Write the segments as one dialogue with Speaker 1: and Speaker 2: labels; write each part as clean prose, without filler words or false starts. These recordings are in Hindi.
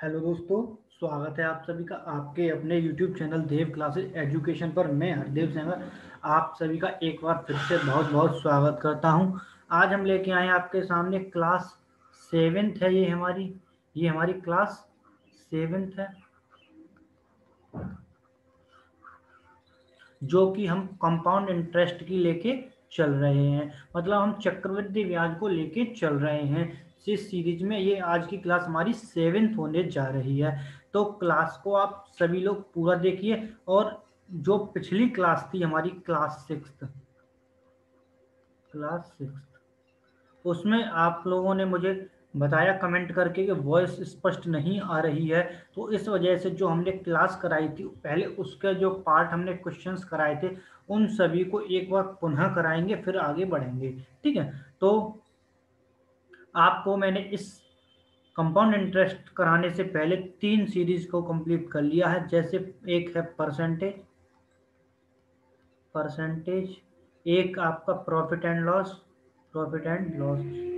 Speaker 1: हेलो दोस्तों, स्वागत है आप सभी का आपके अपने YouTube चैनल देव क्लासेस एजुकेशन पर। मैं हरदेव सेंगर आप सभी का एक बार फिर से बहुत बहुत स्वागत करता हूं। आज हम लेके आए हैं आपके सामने क्लास सेवेंथ है। ये हमारी क्लास सेवेंथ है, जो कि हम कंपाउंड इंटरेस्ट की लेके चल रहे हैं। मतलब हम चक्रवृद्धि ब्याज को लेके चल रहे हैं इस सीरीज में। ये आज की क्लास हमारी सेवेंथ होने जा रही है। तो क्लास को आप सभी लोग पूरा देखिए। और जो पिछली क्लास थी हमारी क्लास सिक्स, उसमें आप लोगों ने मुझे बताया कमेंट करके कि वॉइस स्पष्ट नहीं आ रही है। तो इस वजह से जो हमने क्लास कराई थी पहले, उसके जो पार्ट हमने क्वेश्चंस कराए थे उन सभी को एक बार पुनः कराएंगे, फिर आगे बढ़ेंगे। ठीक है। तो आपको मैंने इस कंपाउंड इंटरेस्ट कराने से पहले 3 सीरीज को कंप्लीट कर लिया है। जैसे एक है परसेंटेज, एक आपका प्रॉफिट एंड लॉस,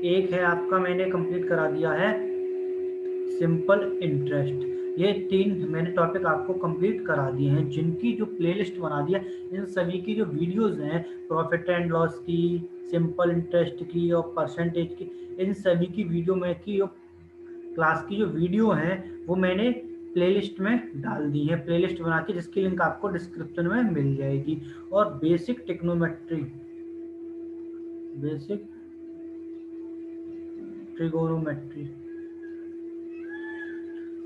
Speaker 1: एक है आपका मैंने कंप्लीट करा दिया है सिंपल इंटरेस्ट। ये 3 मैंने टॉपिक आपको कंप्लीट करा दिए हैं, जिनकी जो प्लेलिस्ट बना दिया इन सभी की जो वीडियोस हैं, प्रॉफिट एंड लॉस की, सिंपल इंटरेस्ट की और परसेंटेज की, इन सभी की वीडियो में की क्लास की जो वीडियो हैं वो मैंने प्लेलिस्ट में डाल दी है, प्लेलिस्ट बना के, जिसकी लिंक आपको डिस्क्रिप्शन में मिल जाएगी। और बेसिक ट्रिगोनोमेट्री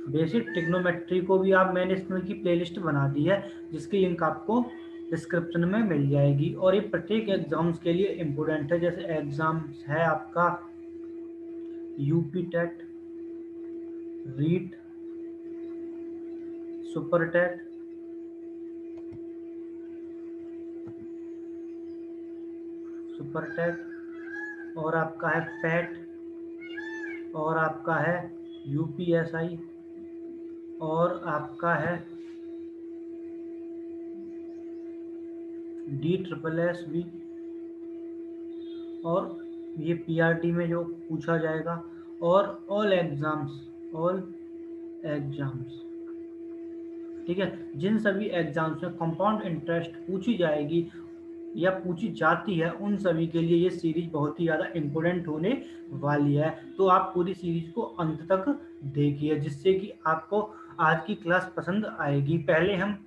Speaker 1: बेसिक ट्रिग्नोमेट्री को भी आप मैंने इसमें की प्लेलिस्ट बना दी है, जिसकी लिंक आपको डिस्क्रिप्शन में मिल जाएगी। और ये प्रत्येक एग्जाम्स के लिए इम्पोर्टेंट है। जैसे एग्जाम्स है आपका UP TET, REET, super TET, और आपका है पैट, और आपका है यूपीएसआई, और आपका है DSSS, और ये पीआरटी में जो पूछा जाएगा, और ऑल एग्जाम्स। ठीक है। जिन सभी एग्जाम्स में कंपाउंड इंटरेस्ट पूछी जाएगी या पूछी जाती है, उन सभी के लिए ये सीरीज बहुत ही ज़्यादा इम्पोर्टेंट होने वाली है। तो आप पूरी सीरीज को अंत तक देखिए, जिससे कि आपको आज की क्लास पसंद आएगी। पहले हम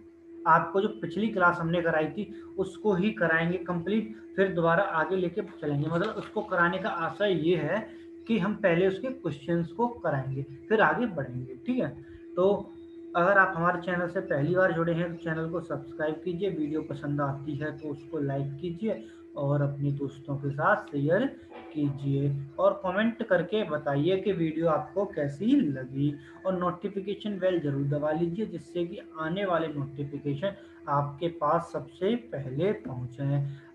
Speaker 1: आपको जो पिछली क्लास हमने कराई थी उसको ही कराएंगे कंप्लीट, फिर दोबारा आगे लेके चलेंगे। मतलब उसको कराने का आशय ये है कि हम पहले उसके क्वेश्चंस को कराएंगे, फिर आगे बढ़ेंगे। ठीक है। तो अगर आप हमारे चैनल से पहली बार जुड़े हैं तो चैनल को सब्सक्राइब कीजिए, वीडियो पसंद आती है तो उसको लाइक कीजिए और अपने दोस्तों के साथ शेयर कीजिए, और कमेंट करके बताइए कि वीडियो आपको कैसी लगी। और नोटिफिकेशन बेल जरूर दबा लीजिए, जिससे कि आने वाले नोटिफिकेशन आपके पास सबसे पहले पहुंचे।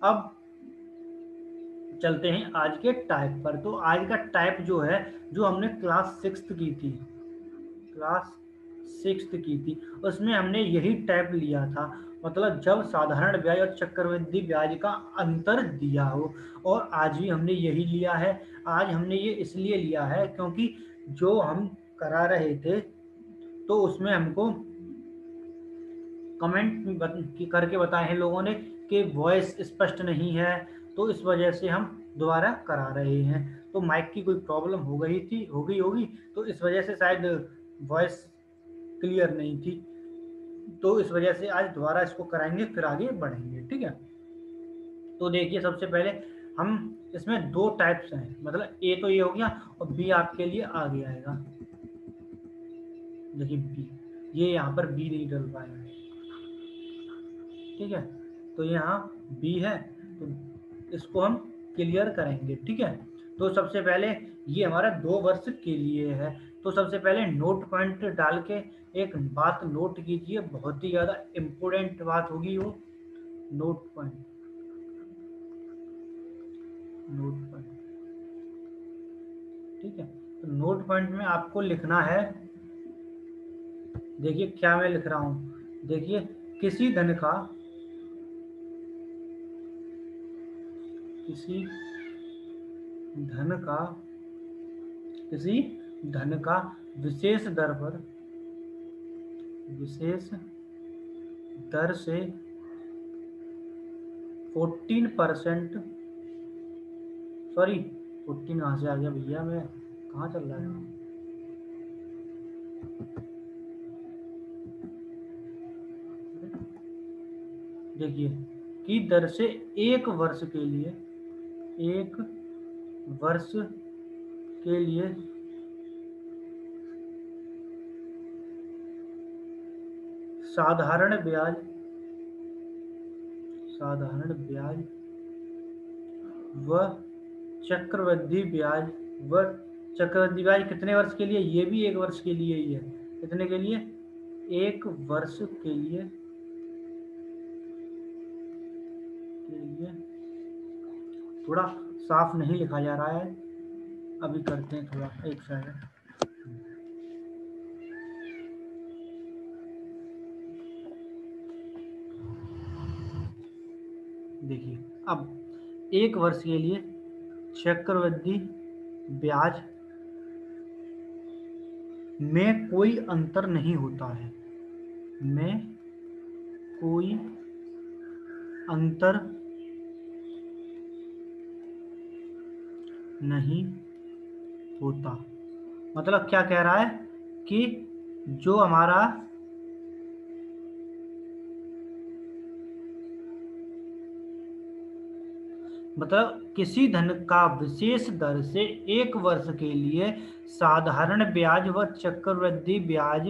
Speaker 1: अब चलते हैं आज के टाइप पर। तो आज का टाइप जो है, जो हमने क्लास सिक्स्थ की थी, उसमें हमने यही टाइप लिया था। मतलब जब साधारण ब्याज और चक्रवृद्धि ब्याज का अंतर दिया हो। और आज भी हमने यही लिया है। आज हमने ये इसलिए लिया है क्योंकि जो हम करा रहे थे तो उसमें हमको कमेंट करके बताए हैं लोगों ने कि वॉइस स्पष्ट नहीं है, तो इस वजह से हम दोबारा करा रहे हैं। तो माइक की कोई प्रॉब्लम हो गई होगी, तो इस वजह से शायद वॉइस क्लियर नहीं थी। तो इस वजह से आज दोबारा इसको कराएंगे, फिर आगे बढ़ेंगे। ठीक है। तो देखिए, सबसे पहले हम इसमें 2 टाइप्स हैं। मतलब ए तो ये हो गया, और बी आपके लिए आगे आएगा। देखिए बी, ये यहाँ पर बी नहीं डल पाया है। ठीक है। तो यहाँ बी है, तो इसको हम क्लियर करेंगे। ठीक है। तो सबसे पहले ये हमारा 2 वर्ष के लिए है। तो सबसे पहले नोट पॉइंट डाल के एक बात नोट कीजिए, बहुत ही ज़्यादा इम्पोर्टेंट बात होगी वो। नोट पॉइंट, ठीक है। तो नोट पॉइंट में आपको लिखना है, देखिए क्या मैं लिख रहा हूँ। देखिए, किसी धन का किसी धन का किसी धन का विशेष दर से 14%, सॉरी 14 कहाँ से आ गया भैया, मैं कहाँ चल रहा है। देखिए की दर से एक वर्ष के लिए साधारण ब्याज व चक्रवृद्धि ब्याज कितने वर्ष के लिए, ये भी एक वर्ष के लिए ही है। कितने के लिए, एक वर्ष के लिए थोड़ा साफ नहीं लिखा जा रहा है, अभी करते हैं थोड़ा, एक सेकंड। देखिए अब एक वर्ष के लिए चक्रवृद्धि ब्याज में कोई अंतर नहीं होता है, नहीं होता। मतलब क्या कह रहा है कि जो हमारा मतलब किसी धन का विशेष दर से एक वर्ष के लिए साधारण ब्याज व चक्रवृद्धि ब्याज,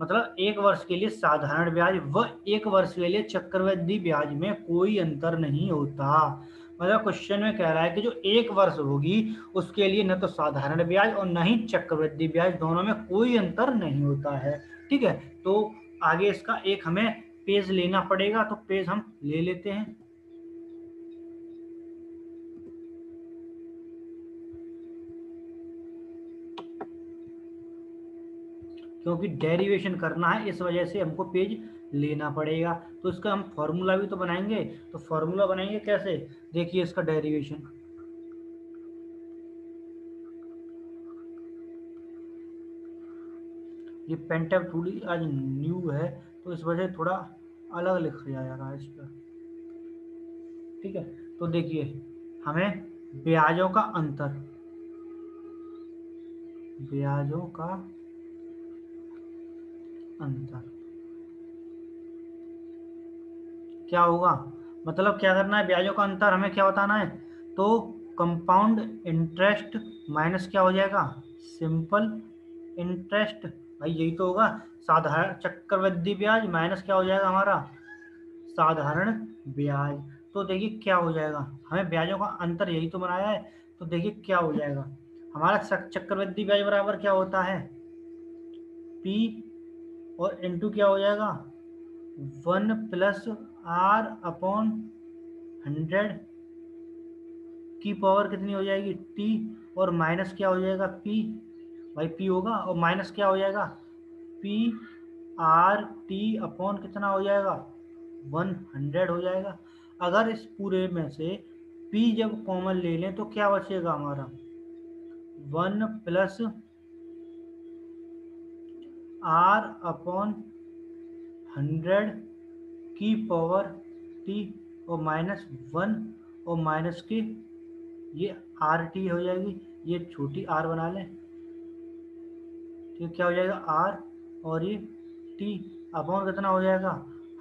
Speaker 1: मतलब एक वर्ष के लिए साधारण ब्याज व एक वर्ष के लिए चक्रवृद्धि ब्याज में कोई अंतर नहीं होता। मतलब क्वेश्चन में कह रहा है कि जो एक वर्ष होगी उसके लिए न तो साधारण ब्याज और न ही चक्रवृद्धि ब्याज, दोनों में कोई अंतर नहीं होता है। ठीक है, तो आगे इसका एक हमें पेज लेना पड़ेगा, तो पेज हम ले लेते हैं। क्योंकि डेरिवेशन करना है इस वजह से हमको पेज लेना पड़ेगा। तो इसका हम फॉर्मूला भी तो बनाएंगे, तो फॉर्मूला बनाएंगे कैसे, देखिए इसका डेरिवेशन। ये पेंटैब थोड़ी आज न्यू है तो इस वजह से थोड़ा अलग लिखा जा रहा है इस पर। ठीक है, तो देखिए हमें ब्याजों का अंतर क्या होगा, मतलब क्या करना है, ब्याजों का अंतर हमें क्या बताना है, तो कंपाउंड इंटरेस्ट माइनस क्या हो जाएगा, सिंपल इंटरेस्ट, भाई यही तो होगा। साधारण चक्रवृद्धि ब्याज माइनस क्या हो जाएगा हमारा, साधारण ब्याज। तो देखिए क्या हो जाएगा, हमें ब्याजों का अंतर यही तो बनाया है, तो देखिए क्या हो जाएगा हमारा चक्रवृद्धि ब्याज बराबर क्या होता है, P और इनटू क्या हो जाएगा 1 प्लस R अपॉन 100 की पावर कितनी हो जाएगी T, और माइनस क्या हो जाएगा P, भाई P होगा, और माइनस क्या हो जाएगा P R T अपॉन कितना हो जाएगा 100 हो जाएगा। अगर इस पूरे में से P जब कॉमन ले लें तो क्या बचेगा हमारा 1 प्लस R अपॉन 100 की पावर T और माइनस 1 और माइनस के ये आर टी हो जाएगी, ये छोटी आर बना लें, ठीक, क्या हो जाएगा आर और ये टी अपॉन कितना हो जाएगा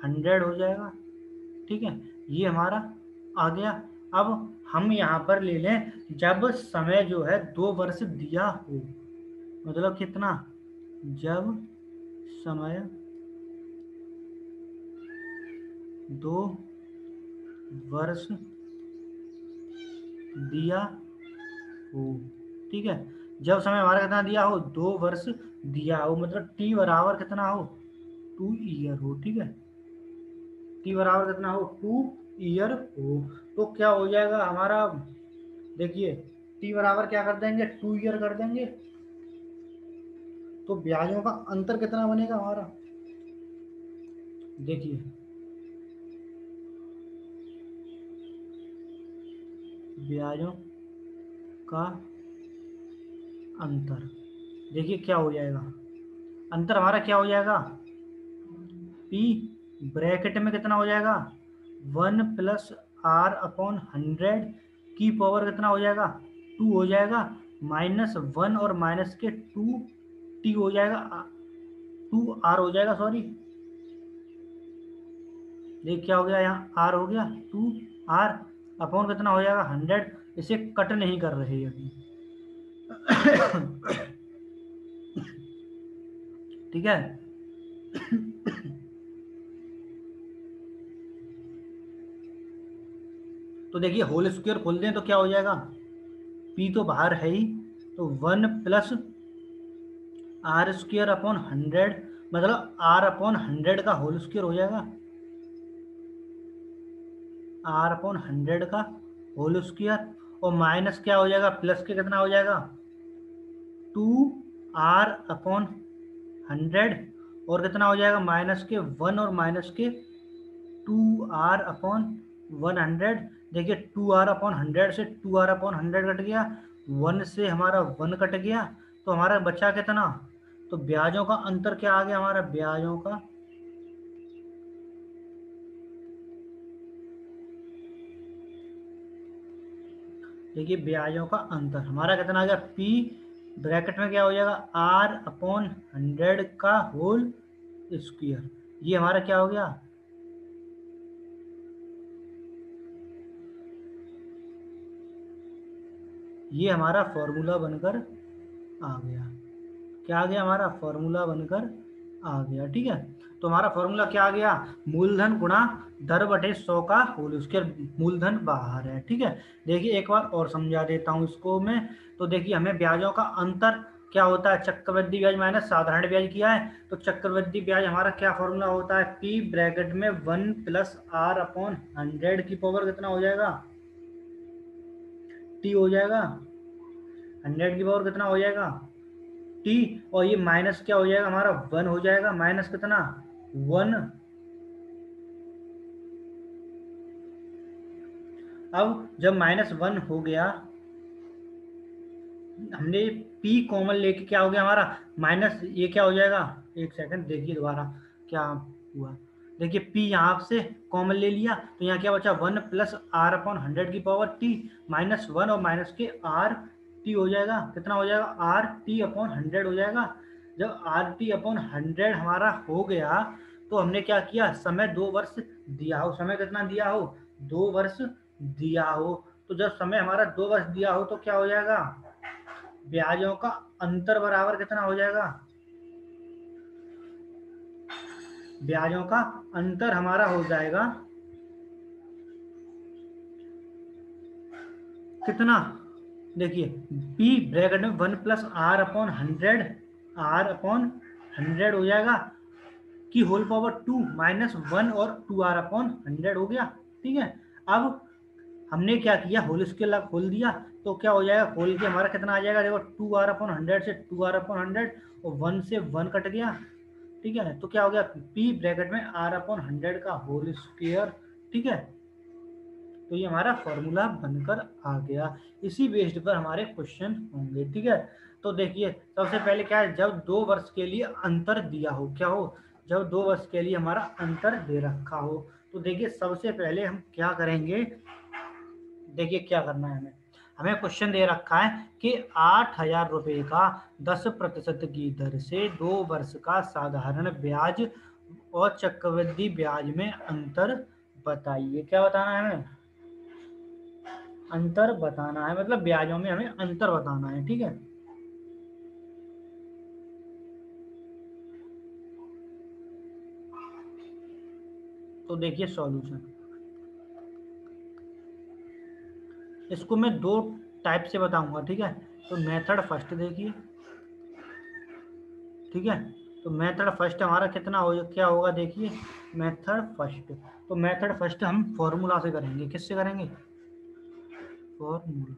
Speaker 1: 100 हो जाएगा। ठीक है, ये हमारा आ गया। अब हम यहाँ पर ले लें जब समय जो है 2 वर्ष दिया हो, मतलब कितना, जब समय 2 वर्ष दिया हो। ठीक है, जब समय हमारा कितना दिया हो 2 वर्ष दिया हो, मतलब टी बराबर कितना हो 2 ईयर हो। ठीक है, टी बराबर कितना हो 2 ईयर हो, तो क्या हो जाएगा हमारा, देखिए टी बराबर क्या कर देंगे 2 ईयर कर देंगे, तो ब्याजों का अंतर कितना बनेगा हमारा, देखिए ब्याजों का अंतर देखिए क्या हो जाएगा, अंतर हमारा क्या हो जाएगा, पी ब्रैकेट में कितना हो जाएगा, 1 + r/100 की पावर कितना हो जाएगा, 2 हो जाएगा, -1 और माइनस के 2t हो जाएगा, 2r हो जाएगा, सॉरी। देख क्या हो गया, यहाँ r हो गया 2r अपॉन कितना हो जाएगा 100। इसे कट नहीं कर रहे अभी। ठीक है। तो देखिए होल स्क्वायर खोल दें तो क्या हो जाएगा, p तो बाहर है ही, तो 1 + r² अपॉन 100, मतलब r/100 का होल स्क्वायर हो जाएगा, r/100 का होल स्क्वायर, और माइनस क्या हो जाएगा, प्लस के कितना हो जाएगा, 2r/100, और कितना हो जाएगा, माइनस के 1 और माइनस के 2r/100। देखिए 2r/100 से 2r/100 कट गया, 1 से हमारा 1 कट गया, तो हमारा बचा कितना, तो ब्याजों का अंतर क्या आ गया हमारा, ब्याजों का, देखिए ब्याजों का अंतर हमारा कितना आ गया, p ब्रैकेट में क्या हो जाएगा, r/100 का होल स्क्वायर। ये हमारा क्या हो गया, ये हमारा फॉर्मूला बनकर आ गया। क्या आ गया, हमारा फॉर्मूला बनकर आ गया। ठीक है, तो हमारा फॉर्मूला क्या आ गया, मूलधन गुणा दर बटे 100 का होल, उसके मूलधन बाहर है। ठीक है, देखिए एक बार और समझा देता हूँ इसको मैं। तो देखिए हमें ब्याजों का अंतर क्या होता है, चक्रवृद्धि ब्याज माइनस साधारण ब्याज किया है, तो चक्रवृद्धि ब्याज हमारा क्या फॉर्मूला होता है, p ब्रैकेट में 1 + r/100 की पावर कितना हो जाएगा, t हो जाएगा, 100 की पावर कितना हो जाएगा, t, और ये माइनस क्या हो जाएगा हमारा, 1 हो जाएगा, माइनस कितना, 1। अब जब -1 हो गया, हमने p कॉमन लेके क्या हो गया हमारा, माइनस, ये क्या हो जाएगा, एक सेकंड देखिए दोबारा क्या हुआ। देखिए p यहाँ से कॉमन ले लिया, तो यहाँ क्या बचा, 1 + r/100 की पावर t, -1 और माइनस के r t हो जाएगा, कितना हो जाएगा, RT/100 हो जाएगा। जब RT/100 हमारा हो गया, तो हमने क्या किया, समय 2 वर्ष दिया हो, समय कितना दिया हो, 2 वर्ष दिया हो, तो जब समय हमारा 2 वर्ष दिया हो तो क्या हो जाएगा, ब्याजों का अंतर बराबर कितना हो जाएगा, ब्याजों का अंतर हमारा हो जाएगा कितना, देखिए p ब्रैकेट में 1 + r/100, r/100 हो जाएगा की होल पावर 2 -1 और 2r/100 हो गया। ठीक है, अब हमने क्या किया, होल स्केल खोल दिया, तो क्या हो जाएगा, खोल के हमारा कितना आ जाएगा, देखो 2r/100 से 2r/100, और 1 से 1 कट गया। ठीक है, तो क्या हो गया, p ब्रैकेट में r/100 का होल स्क्वायर। ठीक है, तो ये हमारा फॉर्मूला बनकर आ गया। इसी बेस्ड पर हमारे क्वेश्चन होंगे। ठीक है, तो देखिए सबसे पहले क्या है, जब 2 वर्ष के लिए अंतर दिया हो, क्या हो, जब 2 वर्ष के लिए हमारा अंतर दे रखा हो, तो देखिए सबसे पहले हम क्या करेंगे, देखिए क्या करना है हमें, हमें क्वेश्चन दे रखा है कि 8,000 रुपये का 10% की दर से 2 वर्ष का साधारण ब्याज और चक्रवृद्धि ब्याज में अंतर बताइए। क्या बताना है हमें, अंतर बताना है, मतलब ब्याजों में हमें अंतर बताना है। ठीक है, तो देखिए सॉल्यूशन, इसको मैं 2 टाइप से बताऊंगा। ठीक है, तो मेथड फर्स्ट देखिए। ठीक है, तो मेथड फर्स्ट हमारा कितना हो, क्या होगा, देखिए मेथड फर्स्ट, तो मेथड फर्स्ट हम फॉर्मूला से करेंगे, किससे करेंगे, फॉर्मूला,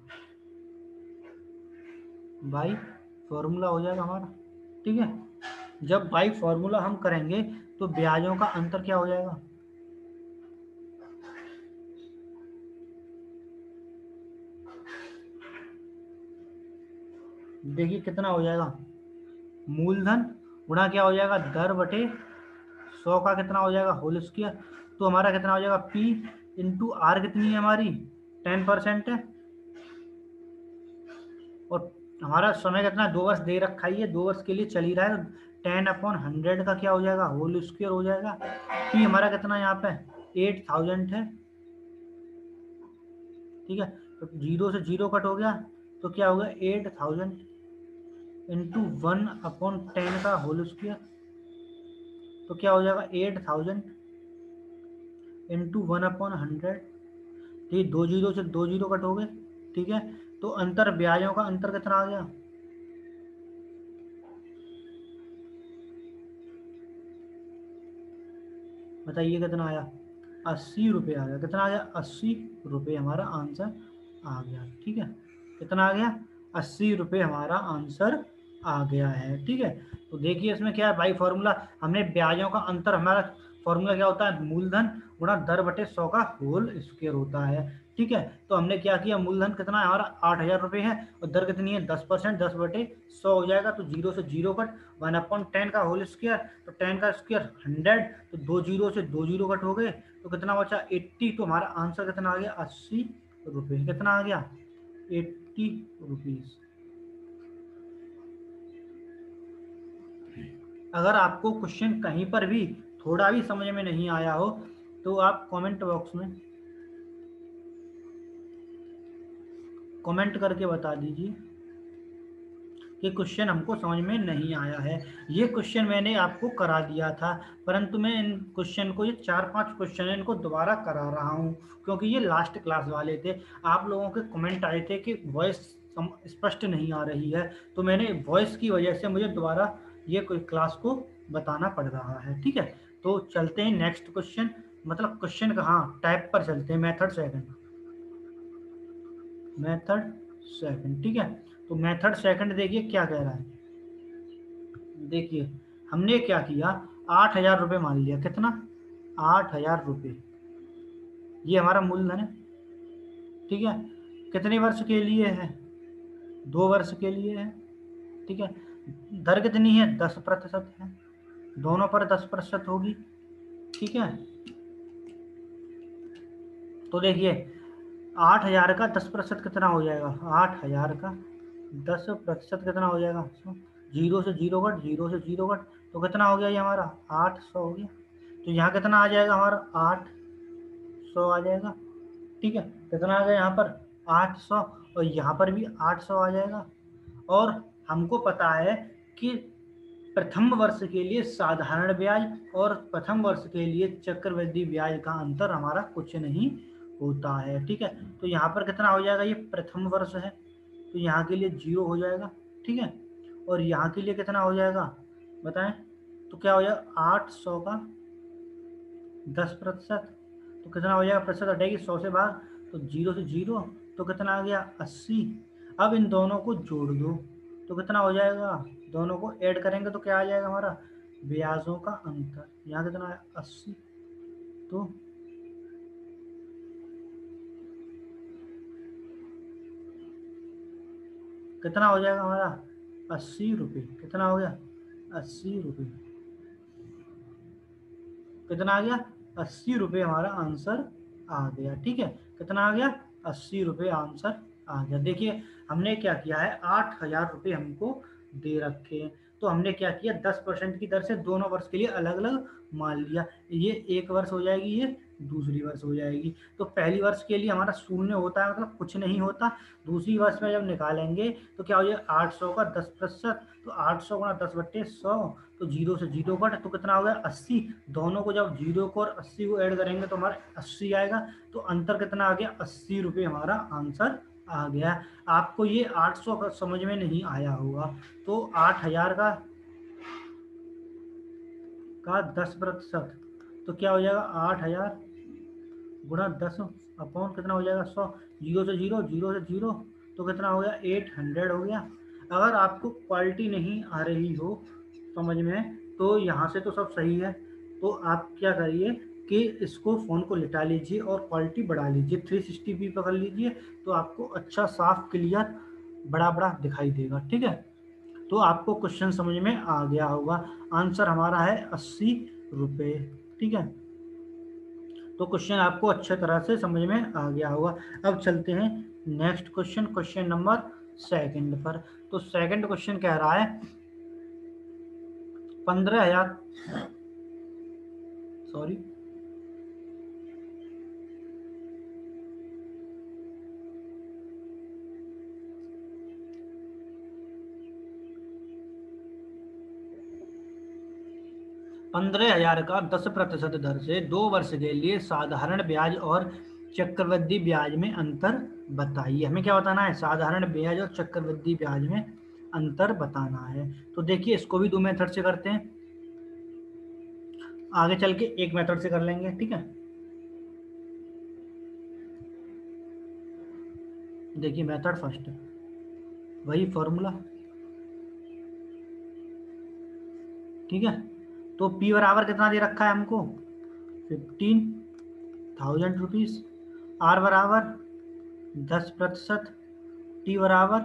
Speaker 1: बाई फॉर्मूला हो जाएगा हमारा। ठीक है, जब बाई फॉर्मूला हम करेंगे तो ब्याजों का अंतर क्या हो जाएगा, देखिए कितना हो जाएगा, मूलधन गुणा क्या हो जाएगा, दर बटे 100 का कितना हो जाएगा होल स्क्वायर। तो हमारा कितना हो जाएगा P इंटू आर कितनी है हमारी 10% है, और हमारा समय कितना 2 वर्ष दे रखा ही है, 2 वर्ष के लिए चल ही रहा है, तो 10/100 का क्या हो जाएगा होल स्क्वायर हो जाएगा। P हमारा कितना यहाँ पे 8000 है, ठीक है। तो 0 से 0 कट हो गया, तो क्या होगा 8000 इंटू 1/10 का होल स्क्वायर, तो क्या हो जाएगा 8000 इंटू 1/100। ठीक, 2 जीरो से 2 जीरो कट हो गए, ठीक है। तो अंतर ब्याजों का अंतर कितना आ गया, बताइए कितना आया, 80 रुपये आ गया। कितना आ गया 80 रुपये हमारा आंसर आ गया, ठीक है। कितना आ गया 80 रुपये हमारा आंसर आ गया है, ठीक है। तो देखिए इसमें क्या है भाई फॉर्मूला, हमने ब्याजों का अंतर, हमारा फॉर्मूला क्या होता है, मूलधन गुणा दर बटे 100 का होल स्क्वायर होता है, ठीक है। तो हमने क्या किया, मूलधन कितना है हमारा 8000 रुपये है, और दर कितनी है 10%, 10/100 हो जाएगा, तो 0 से 0 कट, 1/10 का होल स्क्वायर, तो 10 का स्क्वायर 100, तो 2 जीरो से 2 जीरो कट हो गए, तो कितना बचा 80। तो हमारा आंसर कितना आ गया 80 रुपये। कितना आ गया 80 रुपीज। अगर आपको क्वेश्चन कहीं पर भी थोड़ा भी समझ में नहीं आया हो, तो आप कमेंट बॉक्स में कमेंट करके बता दीजिए कि क्वेश्चन हमको समझ में नहीं आया है। ये क्वेश्चन मैंने आपको करा दिया था, परंतु मैं इन क्वेश्चन को, ये 4-5 क्वेश्चन है, इनको दोबारा करा रहा हूँ, क्योंकि ये लास्ट क्लास वाले थे। आप लोगों के कमेंट आए थे कि वॉइस स्पष्ट नहीं आ रही है, तो मैंने वॉइस की वजह से मुझे दोबारा ये क्लास को बताना पड़ रहा है, ठीक है। तो चलते हैं नेक्स्ट क्वेश्चन, मतलब क्वेश्चन कहाँ टाइप पर चलते हैं, मेथड सेकंड, मेथड सेकंड, ठीक है। तो मेथड सेकंड देखिए क्या कह रहा है, देखिए हमने क्या किया, 8000 रुपये मान लिया, कितना 8000 रुपये, ये हमारा मूलधन है, ठीक है। कितने वर्ष के लिए है, 2 वर्ष के लिए है, ठीक है। दर कितनी है 10% है, दोनों पर 10% होगी, ठीक है। तो देखिए 8000 का 10% कितना हो जाएगा, 8000 का 10% कितना हो जाएगा, 0 से 0 कट, 0 से 0 कट, तो कितना हो गया ये हमारा 800 हो गया। तो यहाँ कितना आ जाएगा हमारा 800 आ जाएगा, ठीक है। कितना आ गया यहाँ पर 800, और यहाँ पर भी 800 आ जाएगा। और हमको पता है कि प्रथम वर्ष के लिए साधारण ब्याज और प्रथम वर्ष के लिए चक्रवृद्धि ब्याज का अंतर हमारा कुछ नहीं होता है, ठीक है। तो यहाँ पर कितना हो जाएगा, ये प्रथम वर्ष है, तो यहाँ के लिए 0 हो जाएगा, ठीक है। और यहाँ के लिए कितना हो जाएगा बताएं, तो क्या हो जाएगा 800 का 10%, तो कितना हो जाएगा, प्रतिशत हटेगी 100 से बाहर, तो 0 से 0, तो कितना आ गया 80। अब इन दोनों को जोड़ दो, तो कितना हो जाएगा, दोनों को ऐड करेंगे तो क्या आ जाएगा हमारा ब्याजों का अंतर, यहाँ कितना है 80, तो कितना हो जाएगा हमारा 80 रुपये। कितना हो गया 80 रुपये, कितना आ गया 80 रुपये हमारा आंसर आ गया, ठीक है। कितना आ गया 80 रुपये आंसर आ गया। देखिए हमने क्या किया है, 8000 रुपये हमको दे रखे हैं, तो हमने क्या किया 10% की दर से दोनों वर्ष के लिए अलग अलग मान लिया, ये एक वर्ष हो जाएगी, ये दूसरी वर्ष हो जाएगी। तो पहली वर्ष के लिए हमारा शून्य होता है, मतलब कुछ नहीं होता। दूसरी वर्ष में जब निकालेंगे तो क्या हो जाएगा 800 का 10%, तो 800 गुणा 10/100, तो 0 से 0 कट, तो कितना हो गया 80। दोनों को जब 0 को और 80 को ऐड करेंगे तो हमारा 80 आएगा, तो अंतर कितना आ गया 80 रुपये हमारा आंसर आ गया। आपको ये 800 का समझ में नहीं आया होगा, तो 8000 का 10%, तो क्या हो जाएगा 8000 गुणा 10 अपॉन कितना हो जाएगा 100, 0 से 0, 0 से 0, तो कितना हो गया 800 हो गया। अगर आपको क्वालिटी नहीं आ रही हो समझ में, तो यहाँ से तो सब सही है, तो आप क्या करिए कि इसको फ़ोन को लिटा लीजिए और क्वालिटी बढ़ा लीजिए, 360p पकड़ लीजिए, तो आपको अच्छा साफ क्लियर बड़ा बड़ा दिखाई देगा, ठीक है। तो आपको क्वेश्चन समझ में आ गया होगा। आंसर हमारा है 80 रुपये। ठीक है, तो क्वेश्चन आपको अच्छे तरह से समझ में आ गया होगा। अब चलते हैं next question, question number second पर। तो सेकंड क्वेश्चन कह रहा है 15,000, सॉरी 15,000 का 10% दर से 2 वर्ष के लिए साधारण ब्याज और चक्रवृद्धि ब्याज में अंतर बताइए। हमें क्या बताना है? साधारण ब्याज और चक्रवृद्धि ब्याज में अंतर बताना है। तो देखिए, इसको भी 2 मेथड से करते हैं, आगे चल के एक मेथड से कर लेंगे। ठीक है, देखिए मेथड फर्स्ट, वही फॉर्मूला। ठीक है, तो P बराबर कितना दे रखा है हमको? 15,000 रुपीज। R बराबर 10%, T बराबर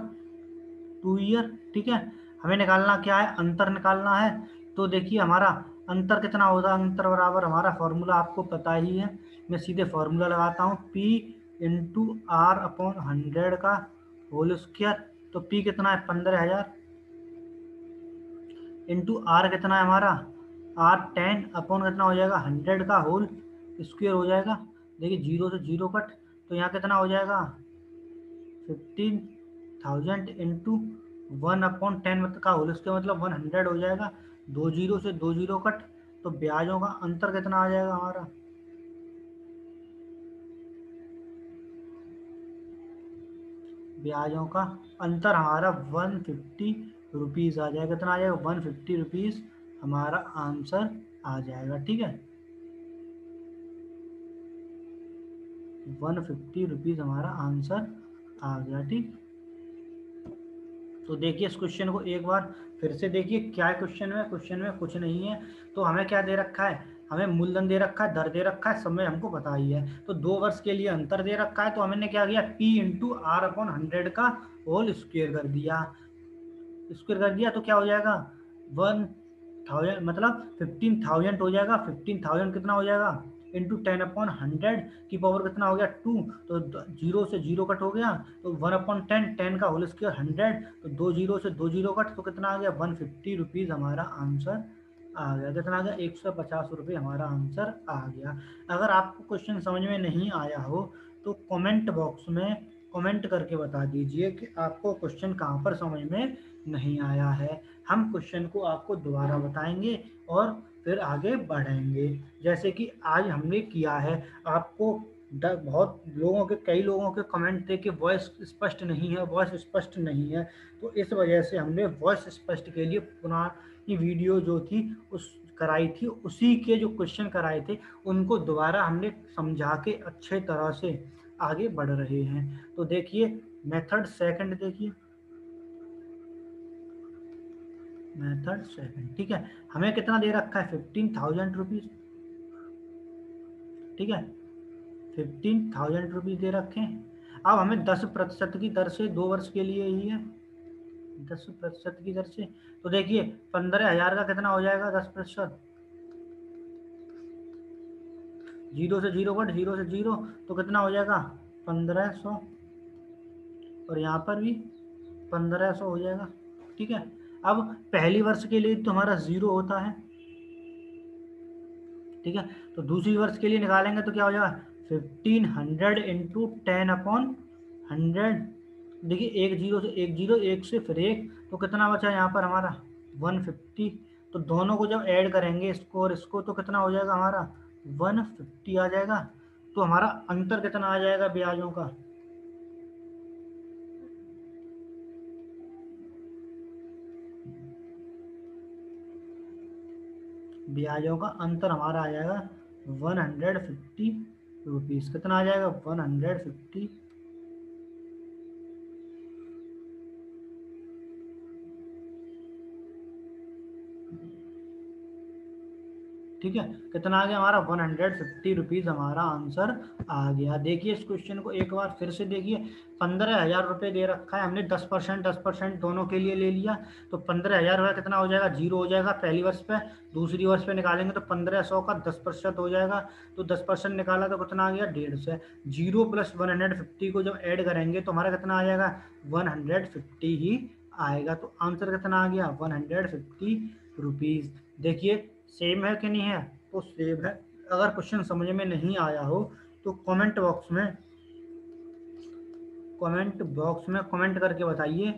Speaker 1: 2 ईयर। ठीक है, हमें निकालना क्या है? अंतर निकालना है। तो देखिए हमारा अंतर कितना होगा? अंतर बराबर हमारा फॉर्मूला आपको पता ही है, मैं सीधे फॉर्मूला लगाता हूँ, P इंटू आर अपॉन 100 का होल स्क्वायर। तो P कितना है? 15,000 इंटू आर कितना है हमारा? आर 10 अपॉन कितना हो जाएगा? 100 का होल स्क्वायर हो जाएगा। देखिए 0 से 0 कट, तो यहाँ कितना हो जाएगा? 15,000 इंटू 1/10 का होल स्क्वायर मतलब 100 हो जाएगा। 2 जीरो से 2 जीरो कट, तो ब्याजों का अंतर कितना आ जाएगा हमारा? ब्याजों का अंतर हमारा 150 रुपीज़ आ जाएगा। कितना आ जाएगा? 150 रुपीज़ हमारा आंसर आ जाएगा। ठीक है, 150 रुपीज़ हमारा आंसर आ गया। ठीक, तो देखिए इस क्वेश्चन को एक बार फिर से देखिए, क्या है क्वेश्चन में? क्वेश्चन में कुछ नहीं है। तो हमें क्या दे रखा है? हमें मूलधन दे रखा है, दर दे रखा है, समय हमको पता ही है। तो 2 वर्ष के लिए अंतर दे रखा है, तो हमने क्या किया? P इंटू आर अपॉन 100 का होल स्क्वायर कर दिया। स्क्वायर कर दिया तो क्या हो जाएगा? 1,000 मतलब 15,000 हो जाएगा। 15,000 कितना हो जाएगा? इंटू 10/100 की पावर कितना हो गया? 2। तो 0 से 0 कट हो गया, तो 1/10, 10 का होल स्क्वायर 100, तो 2 जीरो से 2 जीरो कट, तो कितना आ गया? 150 रुपीज़ हमारा आंसर आ गया। कितना आ गया? 150 रुपये हमारा आंसर आ गया। अगर आपको क्वेश्चन समझ में नहीं आया हो तो कमेंट बॉक्स में कमेंट करके बता दीजिए कि आपको क्वेश्चन कहाँ पर समझ में नहीं आया है। हम क्वेश्चन को आपको दोबारा बताएंगे और फिर आगे बढ़ेंगे, जैसे कि आज हमने किया है। आपको बहुत लोगों के, कई लोगों के कमेंट थे कि वॉइस स्पष्ट नहीं है, वॉइस स्पष्ट नहीं है, तो इस वजह से हमने वॉइस स्पष्ट के लिए पुरानी वीडियो जो थी उस कराई थी, उसी के जो क्वेश्चन कराए थे उनको दोबारा हमने समझा के अच्छे तरह से आगे बढ़ रहे हैं। तो देखिए मेथड सेकंड, देखिए मेथड सेकंड। ठीक है, हमें कितना दे रखा है? 15,000 रुपीज़। ठीक है, 15,000 रुपीज़ दे रखे हैं। अब हमें 10% की दर से 2 वर्ष के लिए ही है, 10% की दर से। तो देखिए 15,000 का कितना हो जाएगा? 10%, 0 से 0 कट, 0 से 0, तो कितना हो जाएगा? 1,500। और यहाँ पर भी 1,500 हो जाएगा। ठीक है, अब पहली वर्ष के लिए तो हमारा 0 होता है। ठीक है, तो दूसरी वर्ष के लिए निकालेंगे तो क्या हो जाएगा? 1500 इंटू 10/100। देखिए एक जीरो से एक जीरो, एक से फिर एक, तो कितना बचा यहाँ पर हमारा? 150। तो दोनों को जब ऐड करेंगे इसको और इसको, तो कितना हो जाएगा हमारा? 150 आ जाएगा। तो हमारा अंतर कितना आ जाएगा ब्याजों का? ब्याजों का अंतर हमारा आ जाएगा 150 रुपीज़। कितना आ जाएगा? 150। ठीक है, कितना आ गया हमारा 150 रुपीज़ हमारा आंसर आ गया। देखिए इस क्वेश्चन को एक बार फिर से देखिए, 15,000 रुपये दे रखा है, हमने 10% दोनों के लिए ले लिया, तो 15,000 रुपये कितना हो जाएगा, जीरो हो जाएगा पहली वर्ष पे। दूसरी वर्ष पे निकालेंगे तो 1500 का 10% हो जाएगा, तो 10% निकाला तो कितना आ गया 150। जीरो प्लस 150 को जब ऐड करेंगे तो हमारा कितना आ जाएगा 150 ही आएगा। तो आंसर कितना आ गया 150 रुपीज़। देखिए सेम है कि नहीं है, तो सेम है। अगर क्वेश्चन समझ में नहीं आया हो तो कमेंट बॉक्स में कमेंट करके बताइए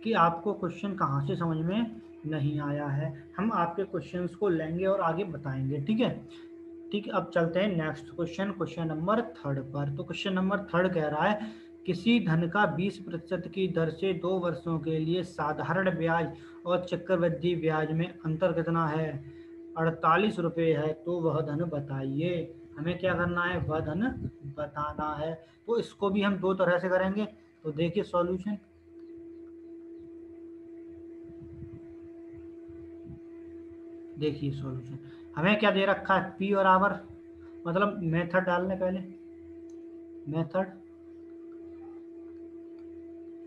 Speaker 1: कि आपको क्वेश्चन कहाँ से समझ में नहीं आया है। हम आपके क्वेश्चंस को लेंगे और आगे बताएंगे, ठीक है। ठीक है, अब चलते हैं नेक्स्ट क्वेश्चन, क्वेश्चन नंबर 3 पर। तो क्वेश्चन नंबर 3 कह रहा है किसी धन का 20% की दर से 2 वर्षों के लिए साधारण ब्याज और चक्रवृद्धि ब्याज में अंतर कितना है, 48 रुपये है, तो वह धन बताइए। हमें क्या करना है, वह धन बताना है। तो इसको भी हम दो तरह से करेंगे। तो देखिए सॉल्यूशन, देखिए सॉल्यूशन हमें क्या दे रखा है, पी बराबर, मतलब मेथड डालने पहले, मेथड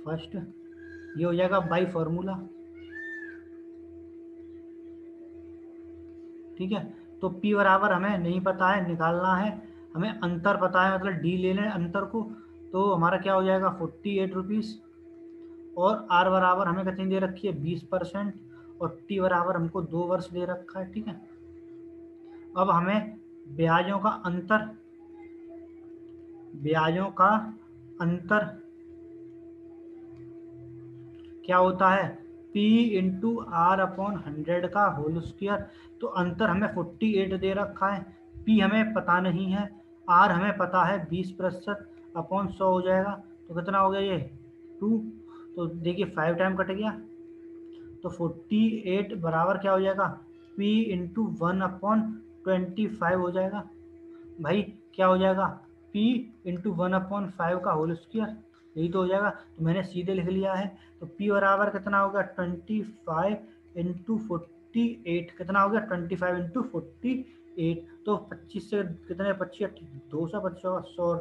Speaker 1: फर्स्ट, ये हो जाएगा बाई फॉर्मूला, ठीक है। तो P बराबर हमें नहीं पता है, निकालना है, हमें अंतर पता है, मतलब D ले लें अंतर को, तो हमारा क्या हो जाएगा 48 रुपीज़। और R बराबर हमें कितनी दे रखी है 20%, और T बराबर हमको 2 वर्ष दे रखा है, ठीक है। अब हमें ब्याजों का अंतर, ब्याजों का अंतर क्या होता है, P इंटू आर अपॉन 100 का होल स्क्वायर। तो अंतर हमें 48 दे रखा है, P हमें पता नहीं है, R हमें पता है 20% अपॉन 100 हो जाएगा, तो कितना हो गया ये 2। तो देखिए 5 टाइम कट गया, तो 48 बराबर क्या हो जाएगा P इंटू 1/25 हो जाएगा। भाई क्या हो जाएगा P इंटू 1/5 का होल स्क्वायर, यही तो हो जाएगा। तो मैंने सीधे लिख लिया है। तो P बराबर कितना होगा 25 इंटू 48, कितना हो गया 25 इंटू 48। तो 25 से कितने 25 225 होगा, 100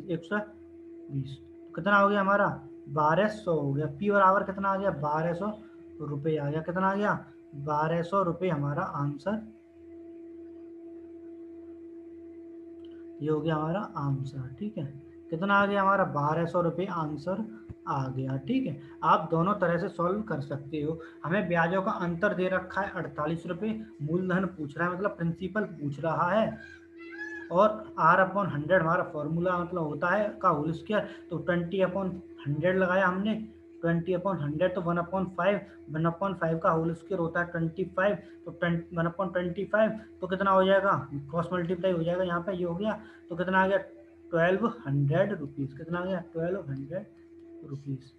Speaker 1: 120, तो कितना हो गया हमारा 1200 हो गया। P बराबर कितना आ गया 1200 रुपये आ गया, कितना आ गया 1200 रुपये हमारा आंसर, ये हो गया हमारा आंसर, ठीक है। कितना आ गया हमारा 1200 रुपये आंसर आ गया, ठीक है। आप दोनों तरह से सॉल्व कर सकते हो। हमें ब्याजों का अंतर दे रखा है 48 रुपये, मूलधन पूछ रहा है मतलब प्रिंसिपल पूछ रहा है, और R/100 हमारा फॉर्मूला मतलब होता है का होल स्क्वायर। तो 20/100 लगाया हमने, 20/100 तो 1/5, 1/5 का होल स्क्वायर होता है 25, तो 1/25 तो कितना हो जाएगा, क्रॉस मल्टीप्लाई हो जाएगा यहाँ पे, ये हो गया। तो कितना आ गया 1200 रुपीज़, कितना आ गया 1200 रुपीज़,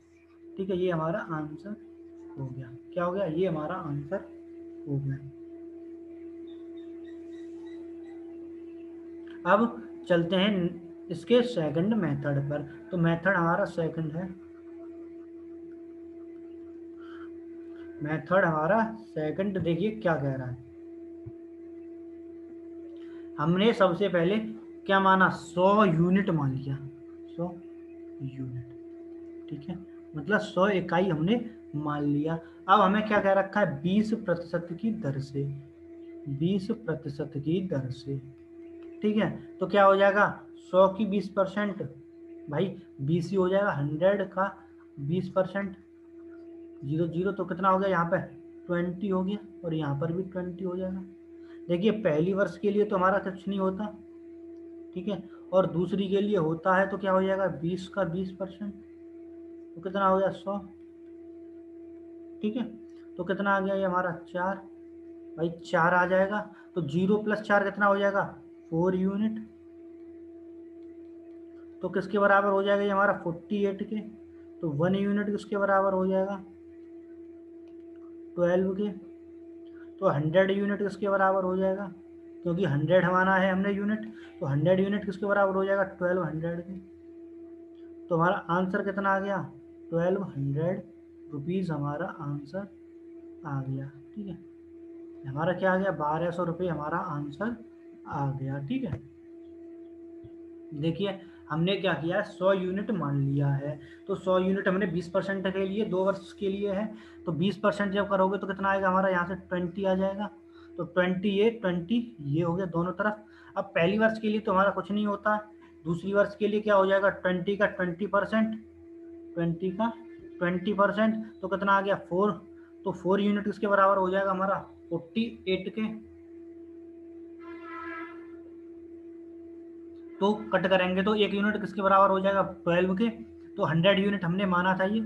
Speaker 1: ठीक है। ये हमारा आंसर हो गया, क्या हो गया, ये हमारा आंसर हो गया। अब चलते हैं इसके सेकंड मेथड पर। तो मेथड हमारा सेकंड है, मेथड हमारा सेकंड देखिए क्या कह रहा है। हमने सबसे पहले क्या माना 100 यूनिट मान लिया, 100 यूनिट, ठीक है, मतलब 100 इकाई हमने मान लिया। अब हमें क्या कह रखा है 20% की दर से, 20% की दर से, ठीक है। तो क्या हो जाएगा 100 की 20%, भाई 20 ही हो जाएगा, 100 का 20%, 0 0, तो कितना हो गया यहाँ पे 20 हो गया, और यहाँ पर भी 20 हो जाएगा। देखिए पहली वर्ष के लिए तो हमारा कुछ नहीं होता, ठीक है, और दूसरी के लिए होता है, तो क्या हो जाएगा 20 का 20%, तो कितना हो गया 100, ठीक है। तो कितना आ गया ये हमारा 4, भाई 4 आ जाएगा। तो 0 + 4 कितना हो जाएगा 4 यूनिट, तो किसके बराबर हो जाएगा ये हमारा 48 के। तो 1 यूनिट किसके बराबर हो जाएगा 12 के। तो 100 यूनिट किसके बराबर हो जाएगा, क्योंकि 100 हमारा है हमने यूनिट, तो 100 यूनिट किसके बराबर हो जाएगा 1200 के। तो हमारा आंसर कितना आ गया 1200 रुपीज़ हमारा आंसर आ गया, ठीक है। हमारा क्या आ गया, 1200 रुपये हमारा आंसर आ गया। ठीक है, देखिए हमने क्या किया, 100 यूनिट मान लिया है, तो 100 यूनिट हमने 20% के लिए 2 वर्ष के लिए है, तो 20% जब करोगे तो कितना आएगा हमारा, यहाँ से 20 आ जाएगा, तो 20 ये 20 ये हो गया दोनों तरफ। अब पहली वर्ष के लिए तो हमारा कुछ नहीं होता है, दूसरी वर्ष के लिए क्या हो जाएगा, 20 का 20%, 20 का 20%, तो कितना आ गया 4, तो 4 यूनिट इसके बराबर हो जाएगा हमारा 48 के, तो कट करेंगे तो 1 यूनिट किसके बराबर हो जाएगा, 12 के, तो 100 यूनिट हमने माना था ये,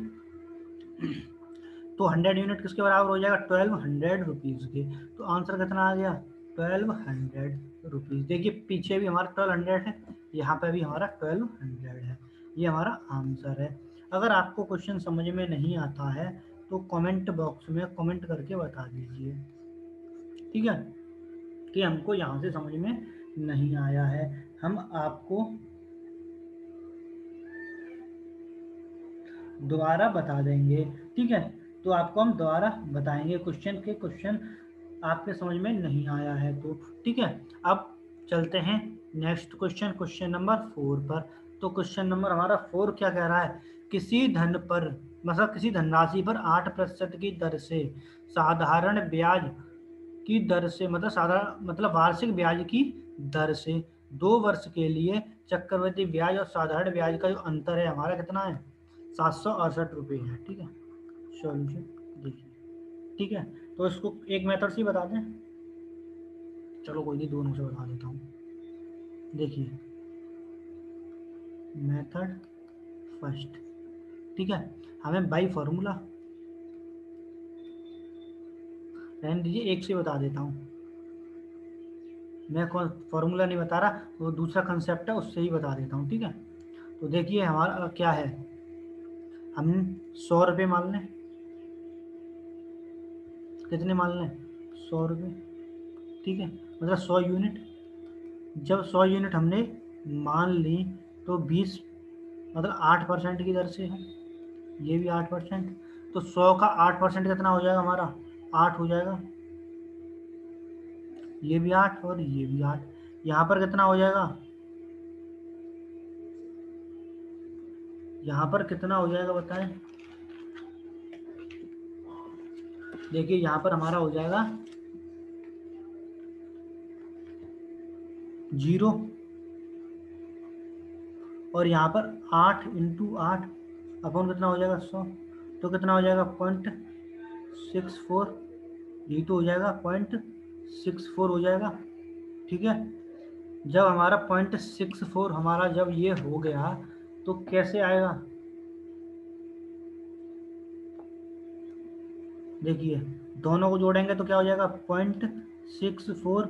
Speaker 1: तो 100 यूनिट किसके बराबर हो जाएगा, 1200 के, तो आंसर कितना आ गया, 1200 रुपीज़। देखिए पीछे भी हमारा 1200 है, यहाँ पे भी हमारा 1200 है, ये हमारा आंसर है। अगर आपको क्वेश्चन समझ में नहीं आता है तो कमेंट बॉक्स में कमेंट करके बता दीजिए, ठीक है, कि हमको यहाँ से समझ में नहीं आया है, हम आपको दोबारा बता देंगे। ठीक है, तो आपको हम दोबारा बताएंगे क्वेश्चन आपके समझ में नहीं आया है तो। ठीक है, अब चलते हैं नेक्स्ट क्वेश्चन नंबर 4 पर। तो क्वेश्चन नंबर हमारा 4 क्या कह रहा है, किसी धन पर मतलब किसी धनराशि पर 8% की दर से साधारण ब्याज की दर से मतलब साधारण मतलब वार्षिक ब्याज की दर से 2 वर्ष के लिए चक्रवृद्धि ब्याज और साधारण ब्याज का जो अंतर है हमारा कितना है, 768 रुपये है। ठीक है, सॉल्यूशन देखिए। ठीक है, तो इसको एक मेथड से बता दें, चलो कोई नहीं दोनों से बता देता हूँ। देखिए मेथड फर्स्ट, ठीक है, हमें बाई फार्मूला रहने दीजिए, एक से बता देता हूँ, मैं कौन फार्मूला नहीं बता रहा, वो दूसरा कंसेप्ट है उससे ही बता देता हूँ। ठीक है, तो देखिए हमारा क्या है, हम 100 रुपये मान लें, कितने मान लें, 100 रुपये। ठीक है, मतलब 100 यूनिट, जब 100 यूनिट हमने मान ली तो 20 मतलब 8% की दर से है, ये भी 8%, तो 100 का 8% कितना हो जाएगा हमारा, 8 हो जाएगा, ये भी 8 और ये भी 8, यहाँ पर कितना हो जाएगा, यहाँ पर कितना हो जाएगा बताएं, देखिए यहाँ पर हमारा हो जाएगा 0, और यहाँ पर 8 इंटू 8 अपॉन कितना हो जाएगा 100, तो कितना हो जाएगा 0.64, ये तो हो जाएगा 0.64 हो जाएगा। ठीक है, जब हमारा 0.64 हमारा जब ये हो गया तो कैसे आएगा, देखिए दोनों को जोड़ेंगे तो क्या हो जाएगा 0.64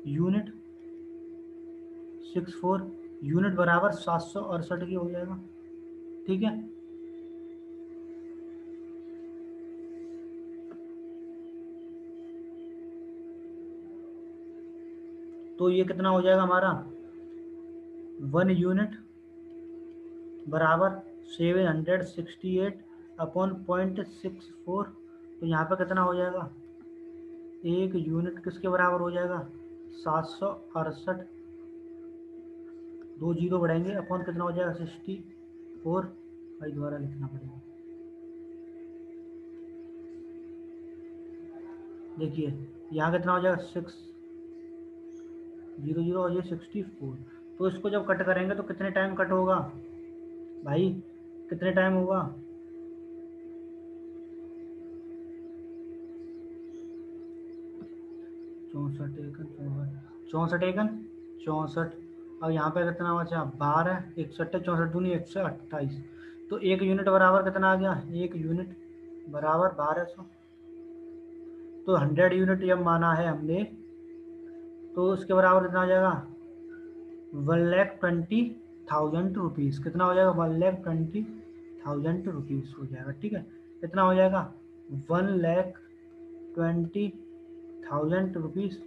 Speaker 1: यूनिट, 64 यूनिट बराबर 768 की हो जाएगा। ठीक है, तो ये कितना हो जाएगा हमारा 1 यूनिट बराबर 768 अपॉन 0.64, तो यहाँ पर कितना हो जाएगा, 1 यूनिट किसके बराबर हो जाएगा 768, 2 जीरो बढ़ाएंगे अपॉन कितना हो जाएगा 64, भाई दोबारा लिखना पड़ेगा, देखिए यहाँ कितना हो जाएगा 600 और ये 64, तो इसको जब कट करेंगे तो कितने टाइम कट होगा भाई, कितने टाइम होगा, 64 अब यहाँ पे कितना बचा 12, 61 64 दूनी 128, तो 1 यूनिट बराबर कितना आ गया, 1 यूनिट बराबर 1200, तो 100 यूनिट जब माना है हमने तो उसके बराबर कितना आ जाएगा 1,20,000 रुपीज़, कितना हो जाएगा 1,20,000 रुपीज़ हो जाएगा। ठीक है, कितना हो जाएगा 1,20,000 रुपीज़,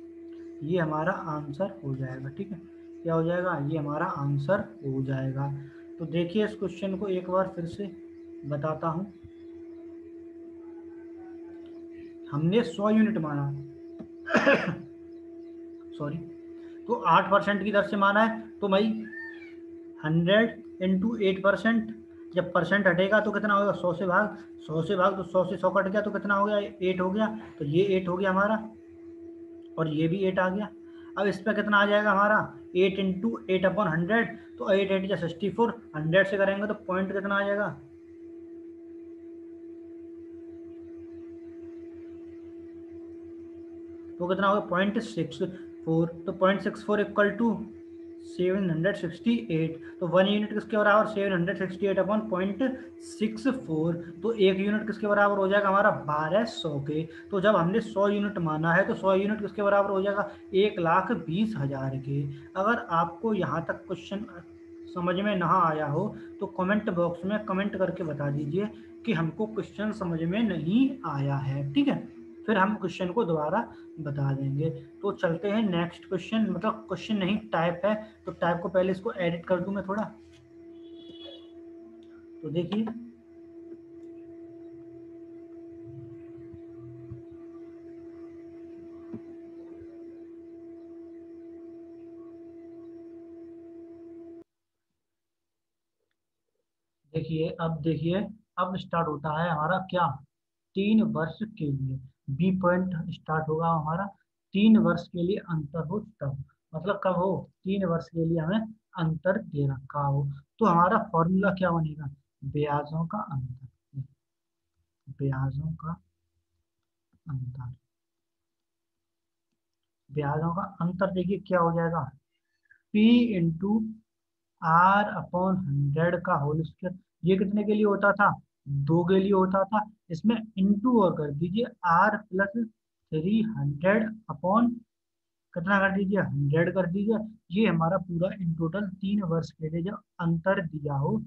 Speaker 1: ये हमारा आंसर हो जाएगा। ठीक है, क्या हो जाएगा, ये हमारा आंसर हो जाएगा। तो देखिए इस क्वेश्चन को एक बार फिर से बताता हूँ, हमने 100 यूनिट माना, सॉरी, तो 8% की दर से माना है, तो भाई 100 × 8%, जब परसेंट हटेगा तो कितना होगा, 100 से भाग, 100 से भाग, तो 100 से 100 कट गया तो कितना हो गया, 8 हो गया, तो ये 8 हो गया हमारा, और ये भी 8 आ गया। अब इस पर कितना आ जाएगा हमारा, 8 × 8/100, तो 8×8 = 64, 100 से करेंगे तो पॉइंट कितना आ जाएगा, तो कितना होगा, 0.64, तो 0.64 = 768, तो 1 यूनिट किसके बराबर, 768/0.64, तो 1 यूनिट किसके बराबर हो जाएगा हमारा, 1200 के। तो जब हमने 100 यूनिट माना है तो 100 यूनिट किसके बराबर हो जाएगा, 1,20,000 के। अगर आपको यहाँ तक क्वेश्चन समझ में ना आया हो तो कमेंट बॉक्स में कमेंट करके बता दीजिए कि हमको क्वेश्चन समझ में नहीं आया है, ठीक है, फिर हम क्वेश्चन को दोबारा बता देंगे। तो चलते हैं नेक्स्ट क्वेश्चन, मतलब क्वेश्चन नहीं टाइप है, तो टाइप को पहले इसको एडिट कर दूं मैं थोड़ा। तो देखिए, देखिए अब स्टार्ट होता है हमारा क्या, 3 वर्ष के लिए, बी पॉइंट स्टार्ट होगा हमारा, 3 वर्ष के लिए अंतर हो तब, मतलब कब हो, 3 वर्ष के लिए हमें अंतर दे रखा हो, तो हमारा फॉर्मूला क्या बनेगा, ब्याजों का अंतर, ब्याजों का अंतर, ब्याजों का अंतर देखिए क्या हो जाएगा, P इंटू R/100 का होल स्क्वायर, ये कितने के लिए होता था, 2 के लिए होता था, इसमें इंटू और कर दीजिए R+300 अपॉन कितना कर दीजिए, 100 कर दीजिए, ये हमारा पूरा इन टोटल 3 वर्ष के लिए जब अंतर दिया हो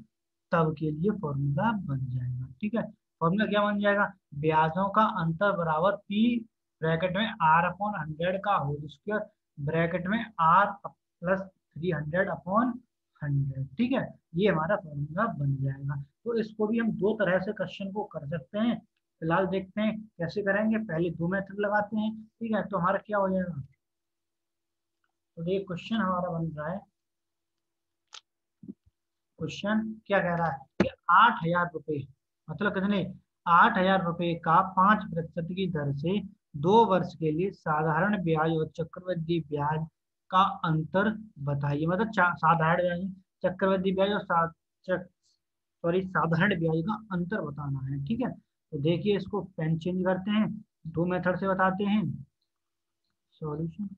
Speaker 1: तब के लिए फॉर्मूला बन जाएगा, ठीक है। फॉर्मूला क्या बन जाएगा, ब्याजों का अंतर बराबर P ब्रैकेट में R/100 का होल स्क्वायर, ब्रैकेट में R+300 अपॉन 100, ठीक है, ये हमारा फॉर्मूला बन जाएगा। तो इसको भी हम दो तरह से क्वेश्चन को कर सकते हैं, फिलहाल देखते हैं कैसे करेंगे, पहले दो मेथड लगाते हैं, ठीक है। तो हमारा क्या हो जाएगा, तो ये क्वेश्चन हमारा बन रहा है, क्वेश्चन क्या कह रहा है कि 8,000 रुपये, मतलब कितने, 8,000 रुपये का 5% की दर से 2 वर्ष के लिए साधारण ब्याज और चक्रवृद्धि ब्याज का अंतर बताइए, मतलब साधारण ब्याज, चक्रवृद्धि ब्याज और सॉरी साधारण ब्याज का अंतर बताना है, ठीक है। तो देखिए इसको पेन चेंज करते हैं, दो मेथड से बताते हैं सॉल्यूशन।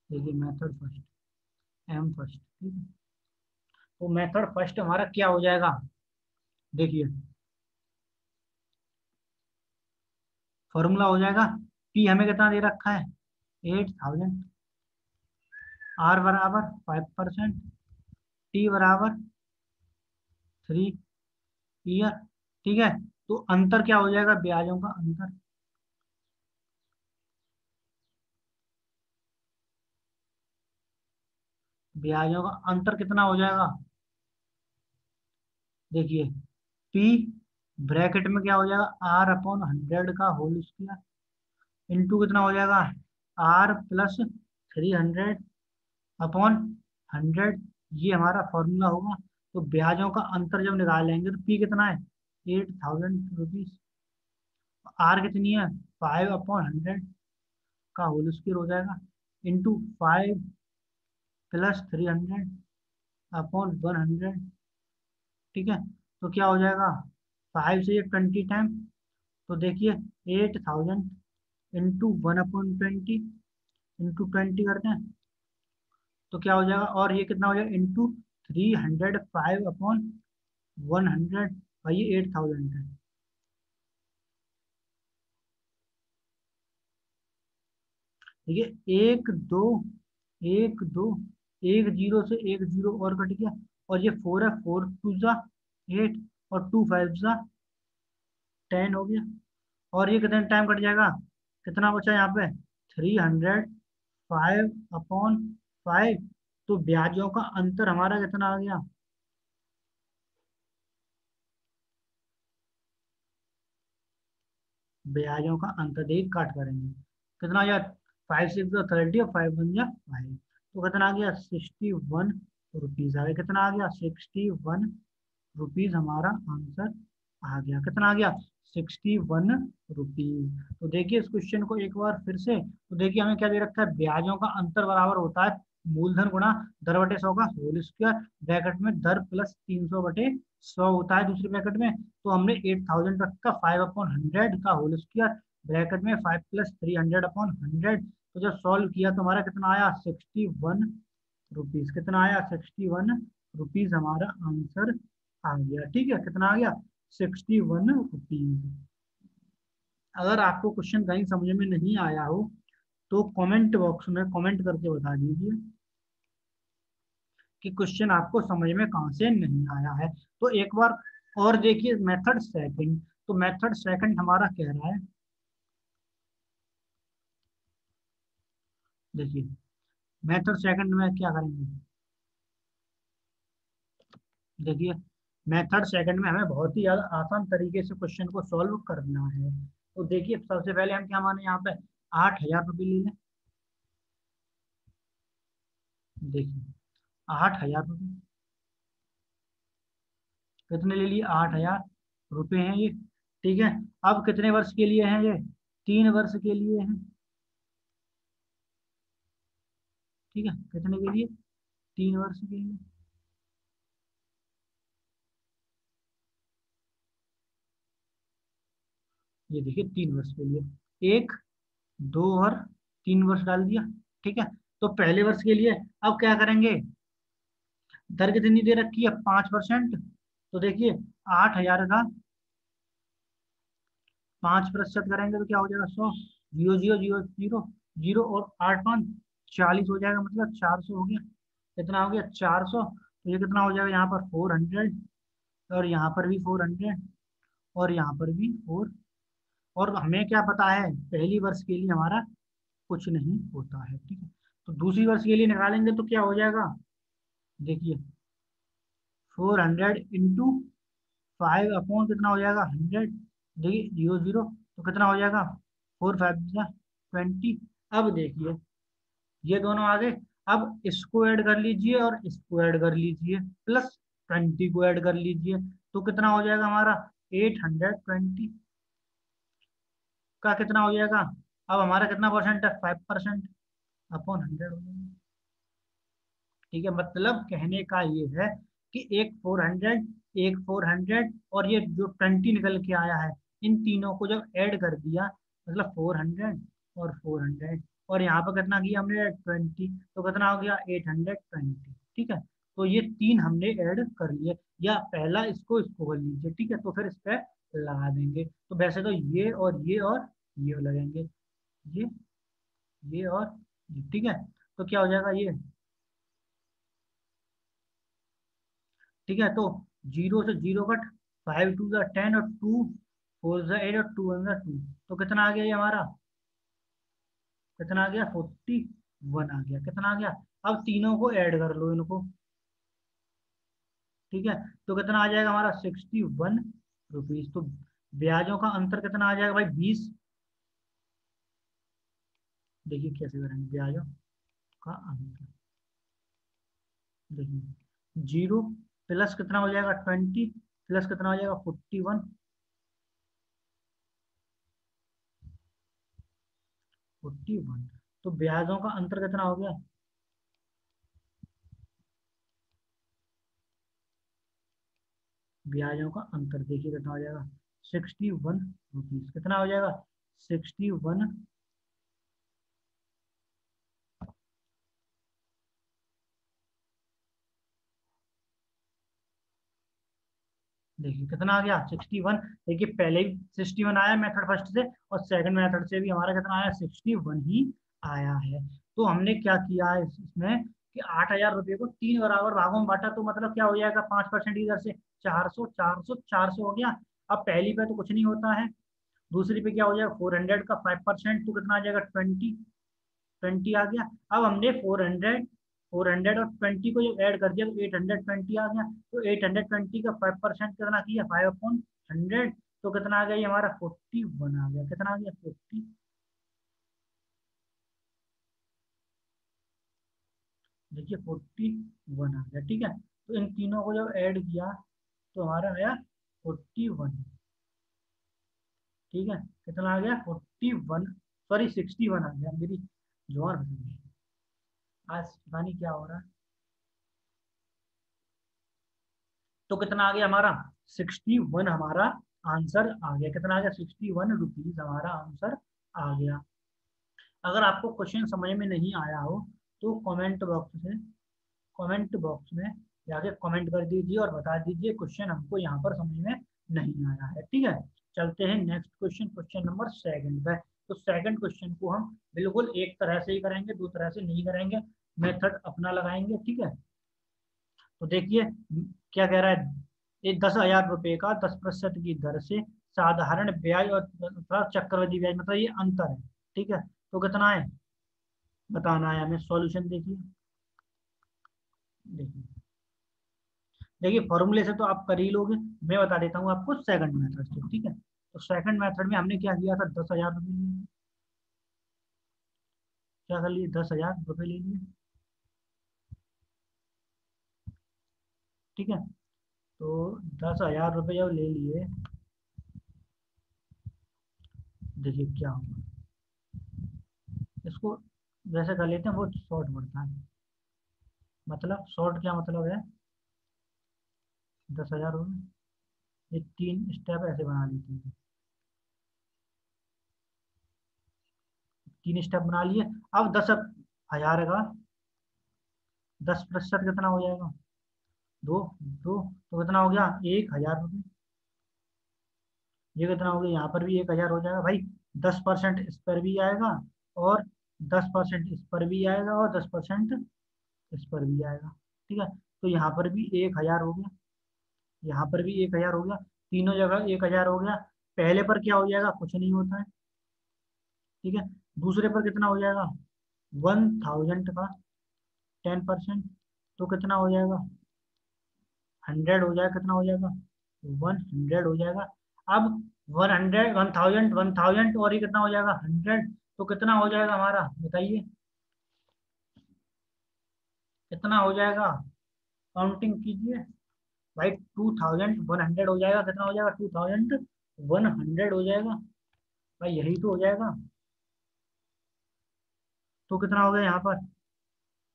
Speaker 1: देखिए मेथड फर्स्ट, एम फर्स्ट, ठीक है। तो मेथड फर्स्ट हमारा क्या हो जाएगा, देखिए फॉर्मूला हो जाएगा, पी हमें कितना दे रखा है, 8,000, आर बराबर 5%, टी बराबर 3 ईयर, ठीक है। तो अंतर क्या हो जाएगा, ब्याजों का अंतर, ब्याजों का अंतर कितना हो जाएगा, देखिए पी ब्रैकेट में क्या हो जाएगा, R/100 का होल स्क्वायर, इंटू कितना हो जाएगा, R+300 अपॉन 100, ये हमारा फॉर्मूला होगा। तो ब्याजों का अंतर जब निकालेंगे तो पी कितना है, 8,000 रुपीज, आर कितनी है, 5/100 का होल स्क्वायर हो जाएगा, इंटू 5+300 अपॉन 100, ठीक है। तो क्या हो जाएगा, 5 से ये 20 टाइम, तो देखिए 8,000 इंटू 1/20, इंटू 20 करते हैं तो क्या हो जाएगा, और ये कितना हो जाएगा, इंटू 305/100, भाई ये 8,000 है, ठीक है। एक दो, एक जीरो से एक जीरो और कट गया, और ये 4 है, 4 2 8, और 2 5 10 हो गया, और ये कितने टाइम कट जाएगा, कितना बचा यहाँ पे, 305/5, तो ब्याजों का अंतर हमारा कितना आ गया, ब्याजों का अंतर देखिए काट करेंगे, कितना आ गया, 5 6 30 और 5 1 5, तो कितना आ गया 61 रुपीज आ गया, कितना आ गया 61 रुपीज, हमारा आंसर आ गया, कितना आ गया 61 रुपीज। तो देखिए इस क्वेश्चन को एक बार फिर से, तो देखिए हमें क्या दे रखा है, ब्याजों का अंतर बराबर होता है मूलधन गुणा दर बटे 100 का होल स्क्वायर, ब्रैकेट में दर प्लस 300/100 होता है दूसरे ब्रैकेट में, तो हमने 8000 रखा 5/100 का होल स्क्वायर, ब्रैकेट में 5 + 300/100, तो जब सॉल्व किया तो हमारा कितना आया 61 रुपीज, कितना आया 61 रुपीज, हमारा आंसर आ गया। ठीक है, कितना आ गया 61 रुपीज। अगर आपको क्वेश्चन कहीं समझ में नहीं आया हो तो कमेंट बॉक्स में कमेंट करके बता दीजिए कि क्वेश्चन आपको समझ में कहाँ से नहीं आया है। तो एक बार और देखिए मेथड सेकंड, तो मेथड सेकंड हमारा कह रहा है, देखिए मेथड सेकंड में क्या करेंगे, देखिए मेथड सेकंड में हमें बहुत ही ज्यादा आसान तरीके से क्वेश्चन को सॉल्व करना है। तो देखिए सबसे पहले हम क्या माने यहाँ पे 8000 रुपये ले लें, देखिए 8000 रुपये, कितने ले लिए 8000 रुपये हैं ये। ठीक है, अब कितने वर्ष के लिए हैं ये, 3 वर्ष के लिए हैं। ठीक है, कितने के लिए, 3 वर्ष के लिए। ये देखिए 3 वर्ष के लिए, 1 2 और 3 वर्ष डाल दिया। ठीक है, तो पहले वर्ष के लिए अब क्या करेंगे, दर कितनी दे रखी है 5%, तो देखिए 8000 का 5% करेंगे तो क्या हो जाएगा 100, 0 0 0 0 और 8 5 40 हो जाएगा, मतलब 400 हो गया, कितना हो गया 400, तो ये कितना हो जाएगा यहाँ पर 400, और यहाँ पर भी 400, और यहाँ पर भी 4, और हमें क्या पता है पहली वर्ष के लिए हमारा कुछ नहीं होता है। ठीक है, तो दूसरी वर्ष के लिए निकालेंगे तो क्या हो जाएगा, देखिए 400 × 5 कितना हो जाएगा 100, देखिए 0 0, तो कितना हो जाएगा 4 5 20। अब देखिए ये दोनों आ गए, अब इसको ऐड कर लीजिए और इसको ऐड कर लीजिए, +20 को ऐड कर लीजिए, तो कितना हो जाएगा हमारा 820 का कितना हो जाएगा, अब हमारा कितना परसेंट है 5% अपॉन 100 हो जाएगा। ठीक है, मतलब कहने का ये है कि एक 400 और ये जो 20 निकल के आया है, इन तीनों को जब ऐड कर दिया, मतलब 400 और 400, और यहाँ पर कितना किया हमने 20, तो कितना हो गया 820। ठीक है, तो ये तीन हमने ऐड कर लिए, या पहला इसको इसको कर लीजिए। ठीक है, तो फिर इस पे लगा देंगे, तो वैसे तो और ये लगेंगे, ये और ये। ठीक है, तो क्या हो जाएगा ये, ठीक है, तो 0 से 0 कट, 5 2 10 और 2 4 8 और 2 1 2, तो कितना आ गया ये हमारा, कितना आ गया 41 आ गया, कितना आ गया। अब तीनों को ऐड कर लो इनको। ठीक है, तो कितना आ जाएगा हमारा 61 रुपीज। तो ब्याजों का अंतर कितना आ जाएगा भाई 20, देखिए कैसे करेंगे ब्याजों का अंतर, देखिए 0 प्लस कितना हो जाएगा 20, प्लस कितना हो जाएगा 41, तो ब्याजों का अंतर कितना हो गया, ब्याजों का अंतर देखिए कितना हो जाएगा 61 रुपीज, कितना हो जाएगा 61, देखिए कितना आ गया 61। देखिए पहले ही 61 आया मेथड फर्स्ट से, और सेकंड मेथड से भी हमारा कितना आया 61 ही आया है। तो हमने क्या किया है इसमें कि 8000 रुपये को 3 बराबर भागों में बांटा, तो मतलब क्या हो जाएगा 5% इधर से 400 400 400 हो गया। अब पहली पे तो कुछ नहीं होता है, दूसरी पे क्या हो जाएगा 400 का 5%, तो कितना आ जाएगा 20 आ गया। अब हमने 400 और 20 को जब ऐड कर दिया तो 820 आ गया, तो 820 का 5% कितना किया 5/100, तो कितना आ गया ये हमारा 41 आ गया। कितना आ गया 40, देखिए 41 आ गया। ठीक है, तो इन तीनों को जब ऐड किया तो हमारा आया 41। ठीक है, कितना आ गया 41, सॉरी 61 आ गया। मेरी जुबान फंस गई आज, पता नहीं क्या हो रहा है। तो कितना आ गया हमारा 61 हमारा आंसर आ गया। कितना आ गया 61 रुपीज हमारा आंसर आ गया। अगर आपको क्वेश्चन समझ में नहीं आया हो तो कमेंट बॉक्स में जाके कमेंट कर दीजिए और बता दीजिए क्वेश्चन हमको यहाँ पर समझ में नहीं आया है। ठीक है, चलते हैं next question, question number second पे। तो सेकंड क्वेश्चन को हम बिल्कुल एक तरह से ही करेंगे, दो तरह से नहीं करेंगे, मेथड अपना लगाएंगे। ठीक है, तो देखिए क्या कह रहा है। ये 10,000 रुपये का 10% की दर से साधारण ब्याज और चक्रवृद्धि ब्याज, मतलब ये अंतर है। ठीक है, तो कितना है बताना है हमें। सॉल्यूशन देखिए, देखिए देखिए फॉर्मूले से तो आप कर ही लोगे, मैं बता देता हूँ आपको सेकंड मेथड से। ठीक है, तो सेकंड मेथड में हमने क्या किया था, 10,000 रुपये लिए, क्या कर लिए 10,000 रुपये ले लिए। ठीक है, तो 10,000 रुपये जब ले लिए, देखिए क्या होगा, इसको वैसे कर लेते हैं, वो शॉर्ट पड़ता है। मतलब शॉर्ट क्या मतलब है, 10,000 रुपये, ये तीन स्टेप ऐसे बना लेते हैं, तीन स्टेप बना लिए। अब 10,000 का 10% कितना हो जाएगा, दो, दो, तो कितना हो गया 1,000 रुपये। ये कितना हो गया, यहाँ पर भी 1,000 हो जाएगा भाई। 10% इस पर भी आएगा, और 10% इस पर भी आएगा, और 10% इस पर भी आएगा। ठीक है, तो यहाँ पर भी 1,000 हो गया, यहाँ पर भी 1,000 हो गया, तीनों जगह 1,000 हो गया। पहले पर क्या हो जाएगा, कुछ नहीं होता है। ठीक है, दूसरे पर कितना हो जाएगा, 1,000 का 10%, तो कितना हो जाएगा 100 हो जाएगा। कितना हो जाएगा 100 हो जाएगा। अब 100, 1,000, 1,000 और ये कितना हो जाएगा 100, तो कितना हो जाएगा हमारा बताइए, कितना हो जाएगा, काउंटिंग कीजिए भाई। 2,100 हो जाएगा। कितना हो जाएगा 2,100 हो जाएगा भाई, यही तो हो जाएगा। तो कितना हो गया यहाँ पर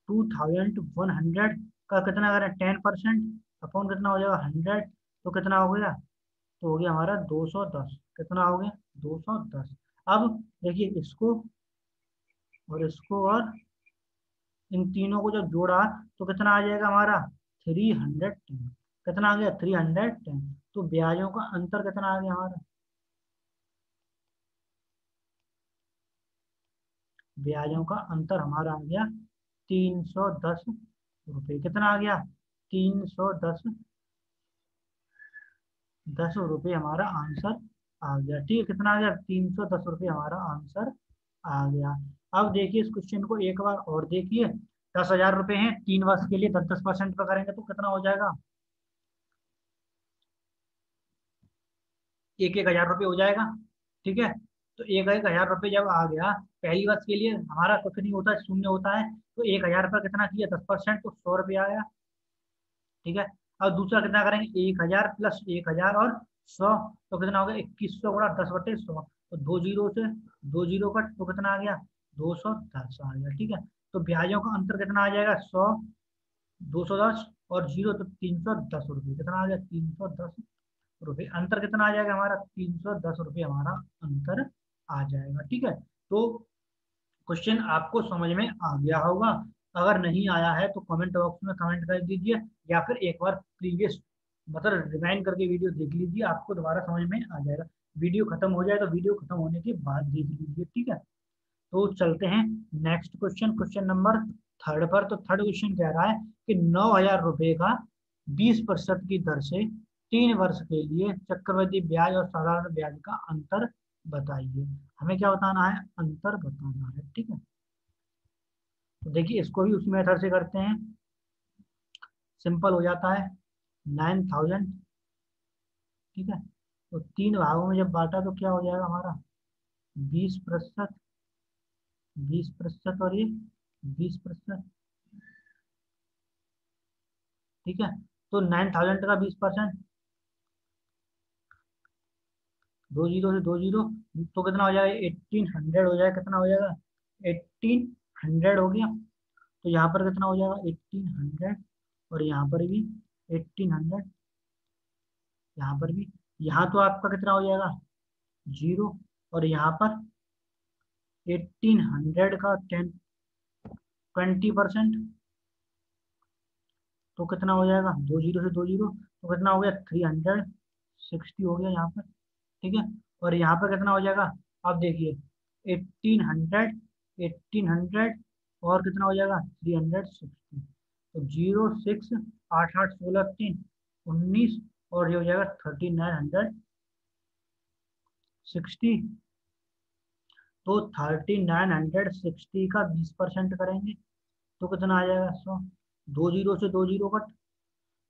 Speaker 1: 2,100 का कितना करें 10%, अपॉन कितना हो जाएगा 100, तो कितना हो गया, तो हो गया हमारा 210। कितना हो गया 210। अब देखिए इसको और इसको और इन तीनों को जब जोड़ा तो कितना आ जाएगा हमारा 310। कितना आ गया 310। तो ब्याजों का अंतर कितना आ गया हमारा, ब्याजों का अंतर हमारा आ गया 310 रुपये। कितना आ गया 310, 10 रुपये हमारा आंसर आ गया। ठीक है, कितना आ गया 310 रुपये हमारा आंसर आ गया। अब देखिए इस क्वेश्चन को एक बार और देखिए। 10,000 रुपये हैं, 3 वर्ष के लिए 10-10% का करेंगे तो कितना हो जाएगा, 1,000 रुपये हो जाएगा। ठीक है, तो 1,000 रुपये जब आ गया, पहली वर्ष के लिए हमारा कुछ नहीं होता है, शून्य होता है। तो 1,000 पर कितना किया 10%, तो 100 रुपये आया। ठीक है, अब दूसरा कितना करेंगे 1,000 प्लस 1,000 और 100, तो कितना हो गया 2,100 गुणा 10/100, तो दो जीरो से दो जीरो कट, तो कितना आ गया 210 आ गया। ठीक है, तो ब्याजों का अंतर कितना आ जाएगा 100, 210 और जीरो, तो 310 रुपये। कितना आ गया 310 रुपये। अंतर कितना आ जाएगा हमारा 310 रुपये हमारा अंतर आ जाएगा। ठीक है, तो क्वेश्चन आपको समझ में आ गया होगा। अगर नहीं आया है तो कमेंट बॉक्स में कमेंट कर दीजिए, या फिर एक बार प्रीवियस मतलब रिवाइंड करके वीडियो देख लीजिए, आपको दोबारा समझ में आ जाएगा। वीडियो खत्म हो जाए तो वीडियो खत्म होने के बाद देख लीजिए। ठीक है, तो चलते हैं next question, question number third पर। तो थर्ड क्वेश्चन कह रहा है कि 9,000 रुपये का 20% की दर से 3 वर्ष के लिए चक्रवृद्धि ब्याज और साधारण ब्याज का अंतर बताइए। हमें क्या बताना है, अंतर बताना है। ठीक है, तो देखिए इसको भी उसी मेथड से करते हैं, सिंपल हो जाता है 9,000। ठीक है, तो 3 भागों में जब बांटा तो क्या हो जाएगा हमारा 20%, 20% और ये 20%। ठीक है, तो 9,000 का 20%, 2 जीरो से 2 जीरो, तो कितना हो जाएगा 1800 हो जाएगा। कितना हो जाएगा 1800 हो गया। तो यहाँ पर कितना हो जाएगा 1800, और यहाँ पर भी 1800, यहाँ पर भी। यहाँ तो आपका कितना हो जाएगा 0, और यहाँ पर 1800 का 20%, तो कितना हो जाएगा 2 जीरो से 2 जीरो, तो कितना हो गया 360 हो गया यहाँ पर। ठीक है, और यहाँ पर कितना हो जाएगा, अब देखिए 1800, 1800, और कितना हो जाएगा 360, तो 0 6, 8 8 16 3 19, और ये हो जाएगा 3960। तो 3960 का 20% करेंगे तो कितना आ जाएगा 100। 2 जीरो से 2 जीरो कट,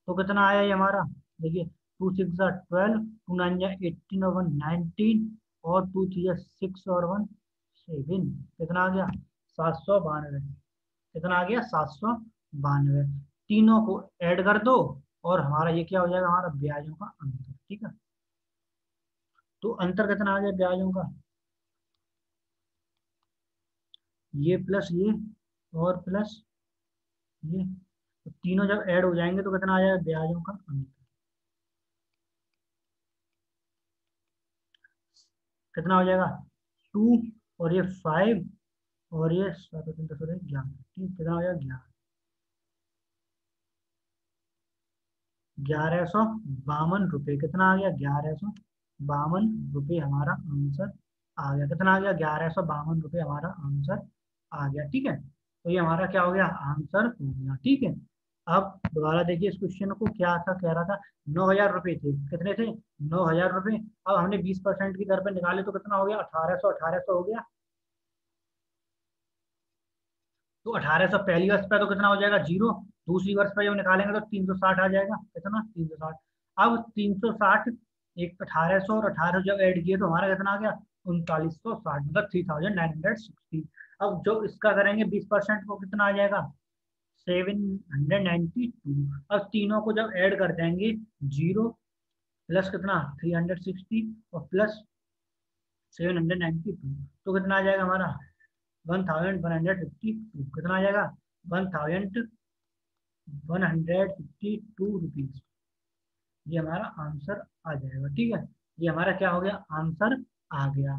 Speaker 1: तो कितना आया ये हमारा, देखिए 2 6 12, 2 9 18 और 1 19, और 2 3 6 और 1 7, कितना आ गया 792। कितना आ गया 792। तीनों को ऐड कर दो, और हमारा ये क्या हो जाएगा, हमारा ब्याजों का अंतर। ठीक है, तो अंतर कितना आ गया ब्याजों का, ये प्लस ये, और प्लस ये, तो तीनों जब ऐड हो जाएंगे तो कितना आ जाएगा ब्याजों का अंतर। कितना हो जाएगा 2, और ये 5, और ये 11। ठीक, कितना हो जाएगा 1152 रुपये। कितना आ गया 1152 रुपये हमारा आंसर आ गया। कितना आ गया 1152 रुपये हमारा आंसर आ गया। ठीक है, तो ये हमारा क्या हो गया आंसर हो गया। ठीक है, अब दोबारा देखिए इस क्वेश्चन को, क्या था, कह रहा था 9,000 रुपये थे। कितने थे 9,000 रुपये। अब हमने 20% की दर पे निकाले तो कितना हो गया 1800 हो गया। तो 1800 पहली वर्ष पे तो कितना हो जाएगा 0। दूसरी वर्ष पे जब निकालेंगे तो 360 आ जाएगा। कितना 360। अब 360, एक 1800 और 1800 जब ऐड किए तो हमारा कितना आ गया 3960, मतलब 3960। अब जो इसका करेंगे 20% को कितना आ जाएगा 792। अब तीनों को जब ऐड कर देंगे, 0 प्लस कितना 360 और प्लस 792, तो कितना आ जाएगा हमारा 1152। कितना आ जाएगा 1152 रुपीज। ये हमारा आंसर आ जाएगा। ठीक है, ये हमारा क्या हो गया आंसर आ गया।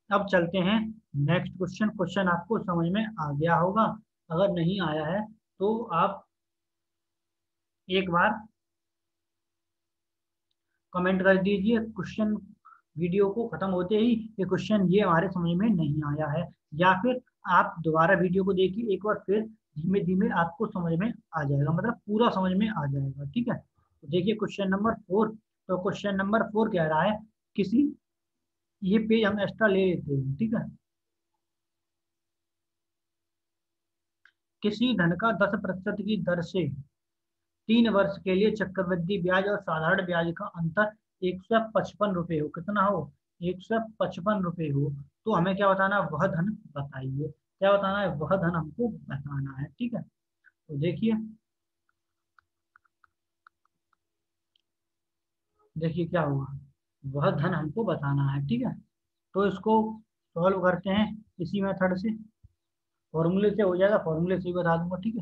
Speaker 1: अब चलते हैं नेक्स्ट क्वेश्चन। क्वेश्चन आपको समझ में आ गया होगा, अगर नहीं आया है तो आप एक बार कमेंट कर दीजिए क्वेश्चन, वीडियो को खत्म होते ही, ये क्वेश्चन ये हमारे समझ में नहीं आया है, या फिर आप दोबारा वीडियो को देखिए एक बार, फिर धीमे धीमे आपको समझ में आ जाएगा, मतलब पूरा समझ में आ जाएगा। ठीक है, तो देखिए क्वेश्चन नंबर 4। तो क्वेश्चन नंबर 4 कह रहा है, किसी, ये पेज हम एक्स्ट्रा ले लेते हैं। ठीक है, किसी धन का 10% की दर से 3 वर्ष के लिए चक्रवृद्धि ब्याज और साधारण ब्याज का अंतर 155 रुपये हो। कितना हो 155 रुपये हो, तो हमें क्या बताना है, वह धन बताइए। क्या बताना है, वह धन हमको बताना है। ठीक है, तो देखिए, देखिए क्या हुआ, वह धन हमको बताना है। ठीक है, तो इसको सॉल्व करते हैं इसी मेथड से, फॉर्मूले से हो जाएगा, फॉर्मूले से ही बता दूंगा। ठीक है,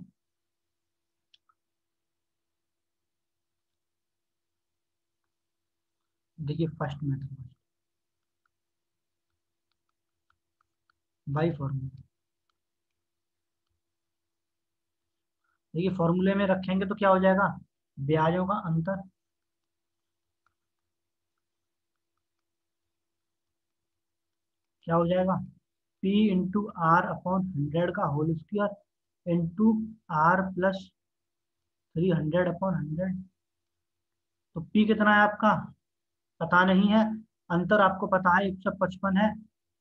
Speaker 1: देखिए फर्स्ट मेथड बाई फॉर्मूला। देखिए फॉर्मूले में रखेंगे तो क्या हो जाएगा, ब्याजों का अंतर, क्या हो जाएगा P इंटू आर अपॉन 100 का whole square into R plus 300/100। तो P कितना है आपका पता नहीं है, अंतर आपको पता है 155 है,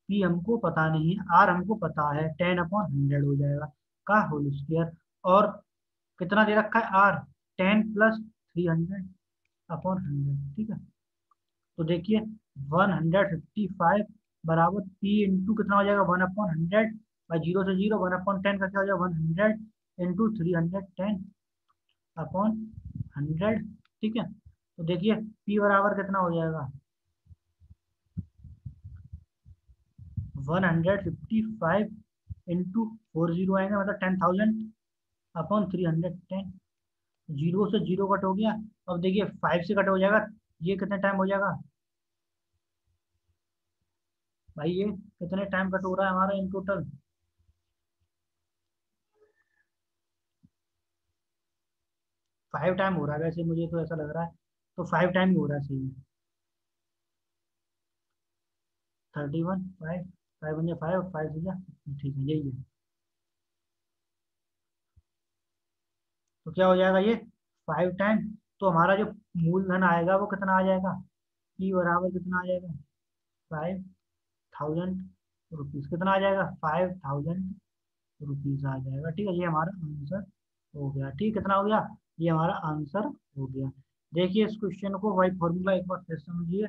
Speaker 1: P हमको पता नहीं है, आर हमको पता है 10/100 हो जाएगा का होल स्क्वायर। और कितना दे रखा है आर, 10 प्लस 300/100। ठीक है, तो देखिए 155 बराबर पी इंटू कितना हो जाएगा 1/100 बाई जीरो से जीरो 1/10 का क्या हो जाएगा 100 इंटू 310 अपॉन 100। ठीक है, तो देखिए पी बराबर कितना हो जाएगा 155 इंटू 40 आएंगे मतलब 10,000 अपॉन 310। जीरो से जीरो कट हो गया। अब देखिए 5 से कट हो जाएगा, ये कितने टाइम हो जाएगा भाई, ये कितने टाइम कट हो रहा है हमारा इन टोटल 5 टाइम हो रहा है, वैसे मुझे तो ऐसा लग रहा है, तो 5 टाइम ही हो रहा है सही है। 31 5 5 बन 5 से जा, ठीक है यही है। तो क्या हो जाएगा ये 5 टाइम, तो हमारा जो मूलधन आएगा वो कितना आ जाएगा, पी बराबर कितना आ जाएगा 5,000 रुपीज, कितना आ जाएगा 5,000 रुपीज आ जाएगा। ठीक है, ये हमारा आंसर हो गया। ठीक, कितना हो गया, ये हमारा आंसर हो गया। देखिए इस क्वेश्चन को भाई फॉर्मूला एक बार फिर समझिए।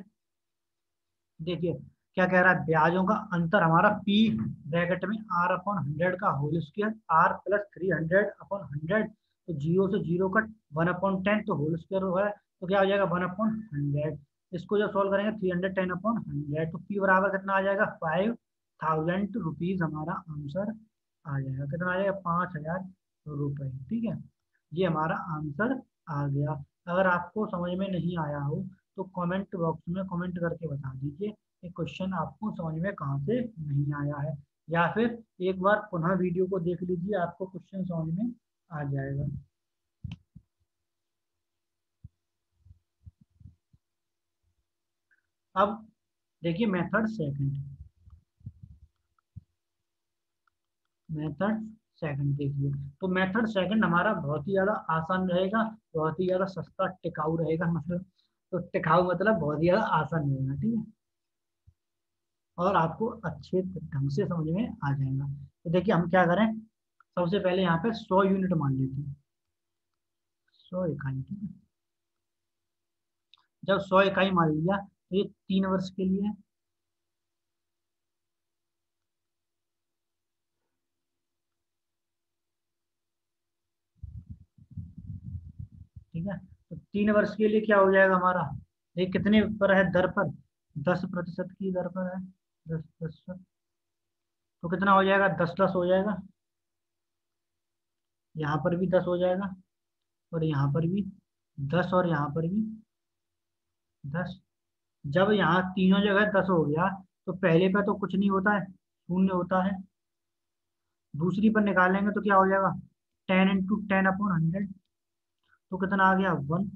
Speaker 1: देखिए क्या कह रहा है, ब्याजों का अंतर हमारा पी ब्रैकेट में आर अपॉन 100 का whole square R plus 300 upon 100, तो जीरो से जीरो कट 1/10 तो होल स्क्वायर हुआ है, तो क्या हो जाएगा 1/100। इसको जब सॉल्व करेंगे 310 अपॉन 100, तो पी बराबर कितना आ जाएगा 5,000 रुपीज हमारा आंसर आ जाएगा। कितना आ जाएगा 5,000 रुपये। ठीक है, ये हमारा आंसर आ गया। अगर आपको समझ में नहीं आया हो तो कमेंट बॉक्स में कमेंट करके बता दीजिए कि क्वेश्चन आपको समझ में कहाँ से नहीं आया है, या फिर एक बार पुनः वीडियो को देख लीजिए, आपको क्वेश्चन समझ में आ जाएगा। अब देखिए मेथड सेकंड, मेथड सेकंड देखिए, तो मेथड सेकंड हमारा बहुत ही ज़्यादा आसान रहेगा, बहुत ही ज़्यादा सस्ता टिकाऊ रहेगा, मतलब तो टिकाऊ मतलब बहुत ही ज़्यादा आसान रहेगा। ठीक है, और आपको अच्छे ढंग से समझ में आ जाएगा। तो देखिए हम क्या करें, सबसे पहले यहाँ पे 100 यूनिट मान लेते हैं, 100 इकाई। ठीक है, जब 100 इकाई मान लिया तो ये 3 वर्ष के लिए है। ठीक है, तो 3 वर्ष के लिए क्या हो जाएगा हमारा, ये कितने पर है दर पर, 10% की दर पर है, 10%, तो कितना हो जाएगा 10 10 हो जाएगा, यहाँ पर भी 10 हो जाएगा, और यहाँ पर भी 10, और यहाँ पर भी 10। जब यहाँ तीनों जगह 10 हो गया तो पहले पे तो कुछ नहीं होता है, शून्य होता है। दूसरी पर निकालेंगे तो क्या हो जाएगा 10 × 10 अपॉन 100, तो कितना आ गया 1।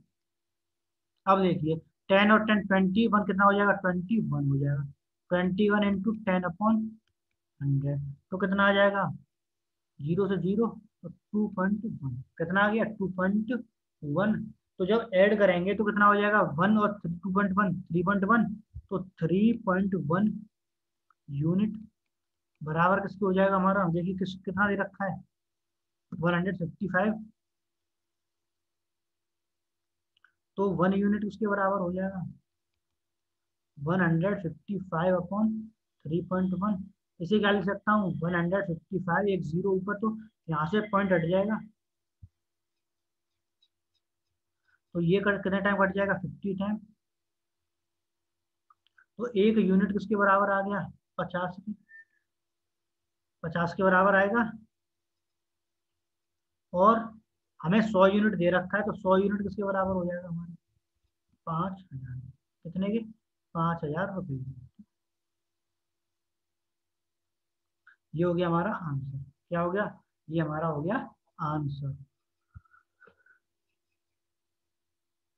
Speaker 1: अब देखिए 10 और 10 21, कितना हो जाएगा 21 हो जाएगा, 21 × 10 अपॉन 100, तो कितना आ जाएगा जीरो से जीरो, तो 2.1, कितना आ गया 2.1। तो जब ऐड करेंगे तो कितना हो जाएगा 1 और 2.1 3.1, तो 3.1 यूनिट बराबर किसके हो जाएगा हमारा, देखिए किस कितना दे रखा है 155, तो 1 यूनिट उसके बराबर हो जाएगा 155/3.1। इसे क्या लिख सकता हूँ 155, एक जीरो ऊपर, तो यहाँ से पॉइंट हट जाएगा, तो ये कितने टाइम कट जाएगा 50 टाइम, तो 1 यूनिट किसके बराबर आ गया 50 की, 50 के बराबर आएगा। और हमें 100 यूनिट दे रखा है, तो 100 यूनिट किसके बराबर हो जाएगा हमारे 5,000, कितने के 5,000 रुपये की। ये हो गया हमारा आंसर, क्या हो गया, ये हमारा हो गया आंसर।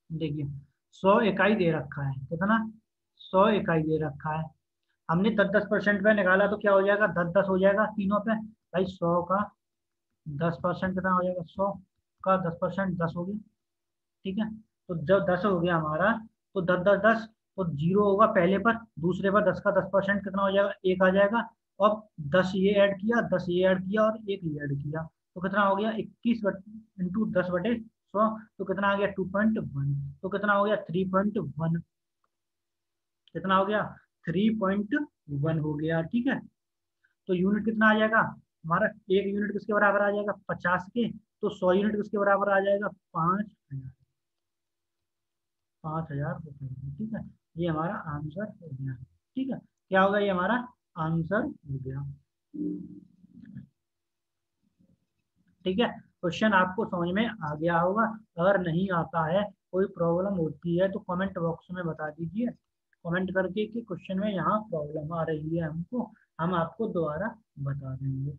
Speaker 1: देखिए 100 इकाई दे रखा है, कितना 100 इकाई दे रखा है, हमने 10-10% पे निकाला तो क्या हो जाएगा 10-10 हो जाएगा तीनों पे भाई, 100 का 10% कितना हो जाएगा, 100 का 10% 10 हो गया। ठीक है, तो जब 10 हो गया हमारा, तो 10 10 10, तो जीरो होगा पहले पर, दूसरे पर 10 का 10% कितना हो जाएगा 1 आ जाएगा, और 10 ये ऐड किया, 10 ये ऐड किया, और 1 ये ऐड किया, तो कितना हो गया 21 इंटू 10/100, तो कितना आ गया 2.1, तो कितना हो गया 3.1। कितना हो गया, 3.1 हो गया। ठीक है, तो यूनिट कितना आ जाएगा हमारा, एक यूनिट किसके बराबर आ जाएगा 50 के, तो 100 यूनिट किसके बराबर आ जाएगा 5,000, 5,000 रुपये। ठीक है, ये हमारा आंसर हो गया। ठीक है, क्या होगा, ये हमारा आंसर हो गया। ठीक है, क्वेश्चन आपको समझ में आ गया होगा। अगर नहीं आता है, कोई प्रॉब्लम होती है, तो कमेंट बॉक्स में बता दीजिए, कमेंट करके कि क्वेश्चन में यहाँ प्रॉब्लम आ रही है हमको, हम आपको दोबारा बता देंगे।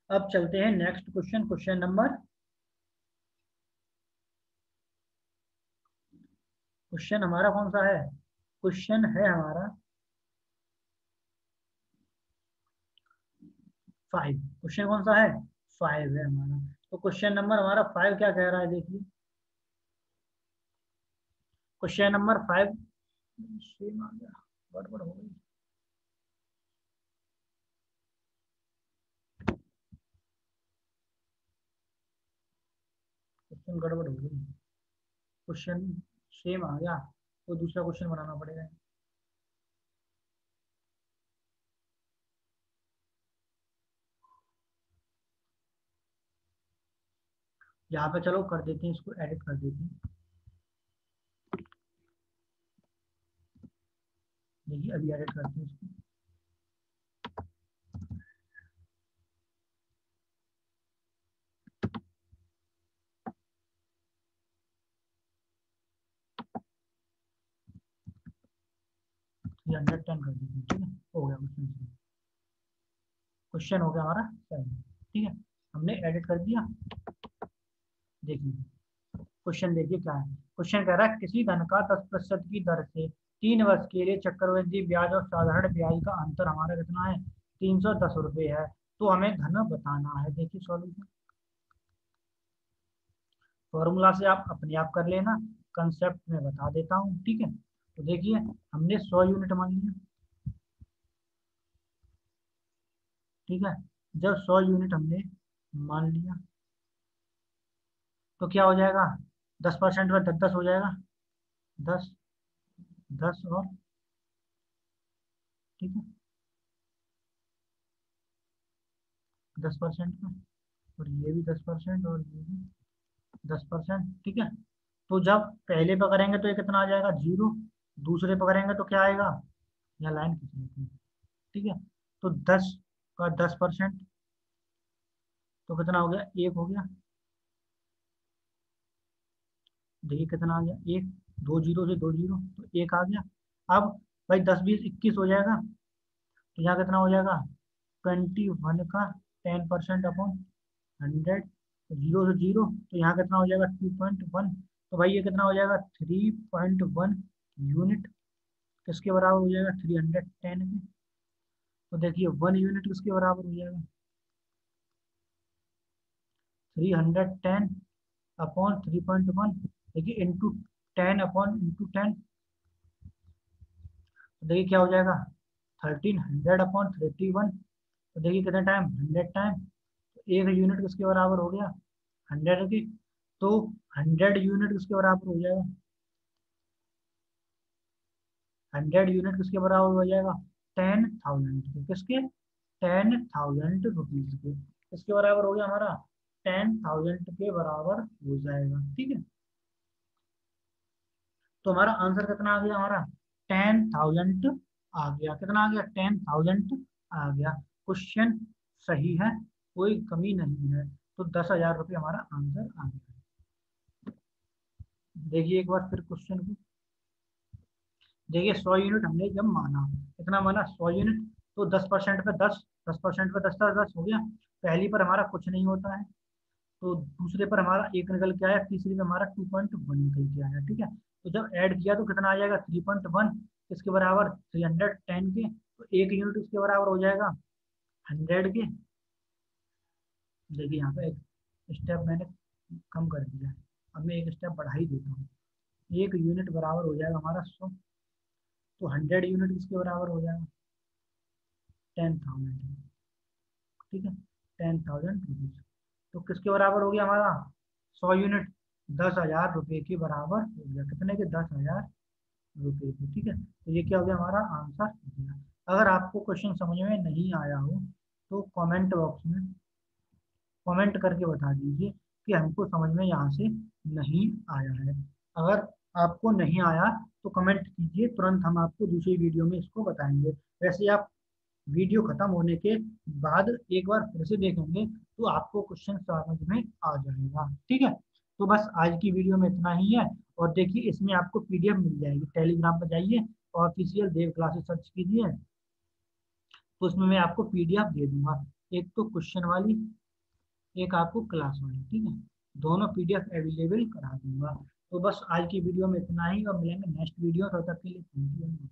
Speaker 1: अब चलते हैं नेक्स्ट क्वेश्चन, क्वेश्चन हमारा कौन सा है, क्वेश्चन है हमारा 5। क्वेश्चन कौन सा है, 5 है हमारा। तो क्वेश्चन नंबर हमारा 5 क्या कह रहा है, देखिए क्वेश्चन नंबर 5 सेम आ गया, गड़बड़ हो गई, क्वेश्चन गड़बड़ हो गई, क्वेश्चन सेम आ गया, तो दूसरा क्वेश्चन बनाना पड़ेगा। यहाँ पे चलो कर देते हैं, इसको एडिट कर देते हैं। देखिए अभी एडिट करते हैं इसको। ये 110 कर देते हैं। ठीक है, हो गया क्वेश्चन, क्वेश्चन हो गया हमारा सही। ठीक है, हमने एडिट कर दिया। देखिए क्वेश्चन देखिए क्या है, क्वेश्चन कह रहा है किसी धन का 10% की दर से 3 वर्ष के लिए चक्रवृद्धि ब्याज और साधारण ब्याज का अंतर हमारा कितना है, 310 रुपये है। तो हमें धन बताना है। देखिए सॉल्यूशन, फॉर्मूला से आप अपने आप कर लेना, कंसेप्ट में बता देता हूँ। ठीक है, तो देखिए हमने 100 यूनिट मान लिया। ठीक है, जब 100 यूनिट हमने मान लिया, तो क्या हो जाएगा, 10% में 10 10 हो जाएगा, 10 10 और, ठीक है 10% में, और ये भी 10% और ये भी 10%। ठीक है, तो जब पहले पे करेंगे तो ये कितना आ जाएगा 0, दूसरे पे करेंगे तो क्या आएगा, यहाँ लाइन खींच लेते हैं। ठीक है, तो 10 का 10%, तो कितना हो गया, 1 हो गया। देखिए कितना आ गया, 1, 2 जीरो से 2 जीरो, तो 1 आ गया। अब भाई 10 20 21 हो जाएगा, तो यहाँ कितना हो जाएगा, 21 का 10% अपॉन 100, जीरो से जीरो, तो यहाँ कितना हो जाएगा 2.1। तो भाई ये कितना हो जाएगा 3.1 यूनिट, किसके बराबर हो जाएगा 310 के। तो देखिए 1 यूनिट किसके बराबर हो जाएगा, 310 अपॉन 3.1, देखिए इंटू 10 अपॉन इंटू 10, तो देखिए क्या हो जाएगा 1300 अपॉन 31। तो देखिए कितना टाइम, 100 टाइम, तो 1 यूनिट किसके बराबर हो गया, 100 की। तो 100 यूनिट किसके बराबर हो जाएगा, 100 यूनिट किसके बराबर हो जाएगा, 10,000 के, किसके 10,000 रुपीज के, किसके बराबर हो गया हमारा, 10,000 के बराबर हो जाएगा। ठीक है, तो हमारा आंसर कितना आ गया हमारा, 10,000 आ गया। कितना आ गया, 10,000 आ गया। क्वेश्चन सही है, कोई कमी नहीं है। तो 10,000 रुपये हमारा आंसर आ गया। देखिए एक बार फिर क्वेश्चन को, देखिए 100 यूनिट हमने जब माना, कितना माना 100 यूनिट, तो 10% पे 10, 10% पे 10 10 हो गया। पहली पर हमारा कुछ नहीं होता है, तो दूसरे पर हमारा 1 निकल के आया, तीसरे पे हमारा 2.1 निकल के आया। ठीक है, तो जब ऐड किया तो कितना आ जाएगा 3.1, इसके बराबर 310 के, तो 1 यूनिट उसके बराबर हो जाएगा 100 के। देखिए यहाँ पे एक स्टेप मैंने कम कर दिया है, अब मैं एक स्टेप बढ़ा ही देता हूँ। 1 यूनिट बराबर हो जाएगा हमारा 100, तो 100 यूनिट इसके बराबर हो जाएगा, 10,000, ठीक है, 10,000 रुपीज। तो किसके बराबर हो गया हमारा 100 यूनिट, 10,000 रुपये के बराबर हो गया, कितने के 10,000 रुपये के, ठीक है। तो ये क्या हो गया हमारा आंसर हो गया। अगर आपको क्वेश्चन समझ में नहीं आया हो तो कमेंट बॉक्स में कमेंट करके बता दीजिए कि हमको समझ में यहाँ से नहीं आया है। अगर आपको नहीं आया तो कमेंट कीजिए, तुरंत हम आपको दूसरी वीडियो में इसको बताएंगे। वैसे आप वीडियो खत्म होने के बाद एक बार फिर से देखेंगे तो आपको क्वेश्चन समझ में आ जाएगा, ठीक है। तो बस आज की वीडियो में इतना ही है। और देखिए इसमें आपको पीडीएफ मिल जाएगी, टेलीग्राम पर जाइए और ऑफिशियल देव क्लासेस सर्च कीजिए, तो उसमें मैं आपको पीडीएफ दे दूंगा, एक तो क्वेश्चन वाली, एक आपको क्लास वाली, ठीक है। दोनों पीडीएफ अवेलेबल करा दूंगा। तो बस आज की वीडियो में इतना ही और मिलेंगे नेक्स्ट वीडियो, तब तक के लिए थैंक यू।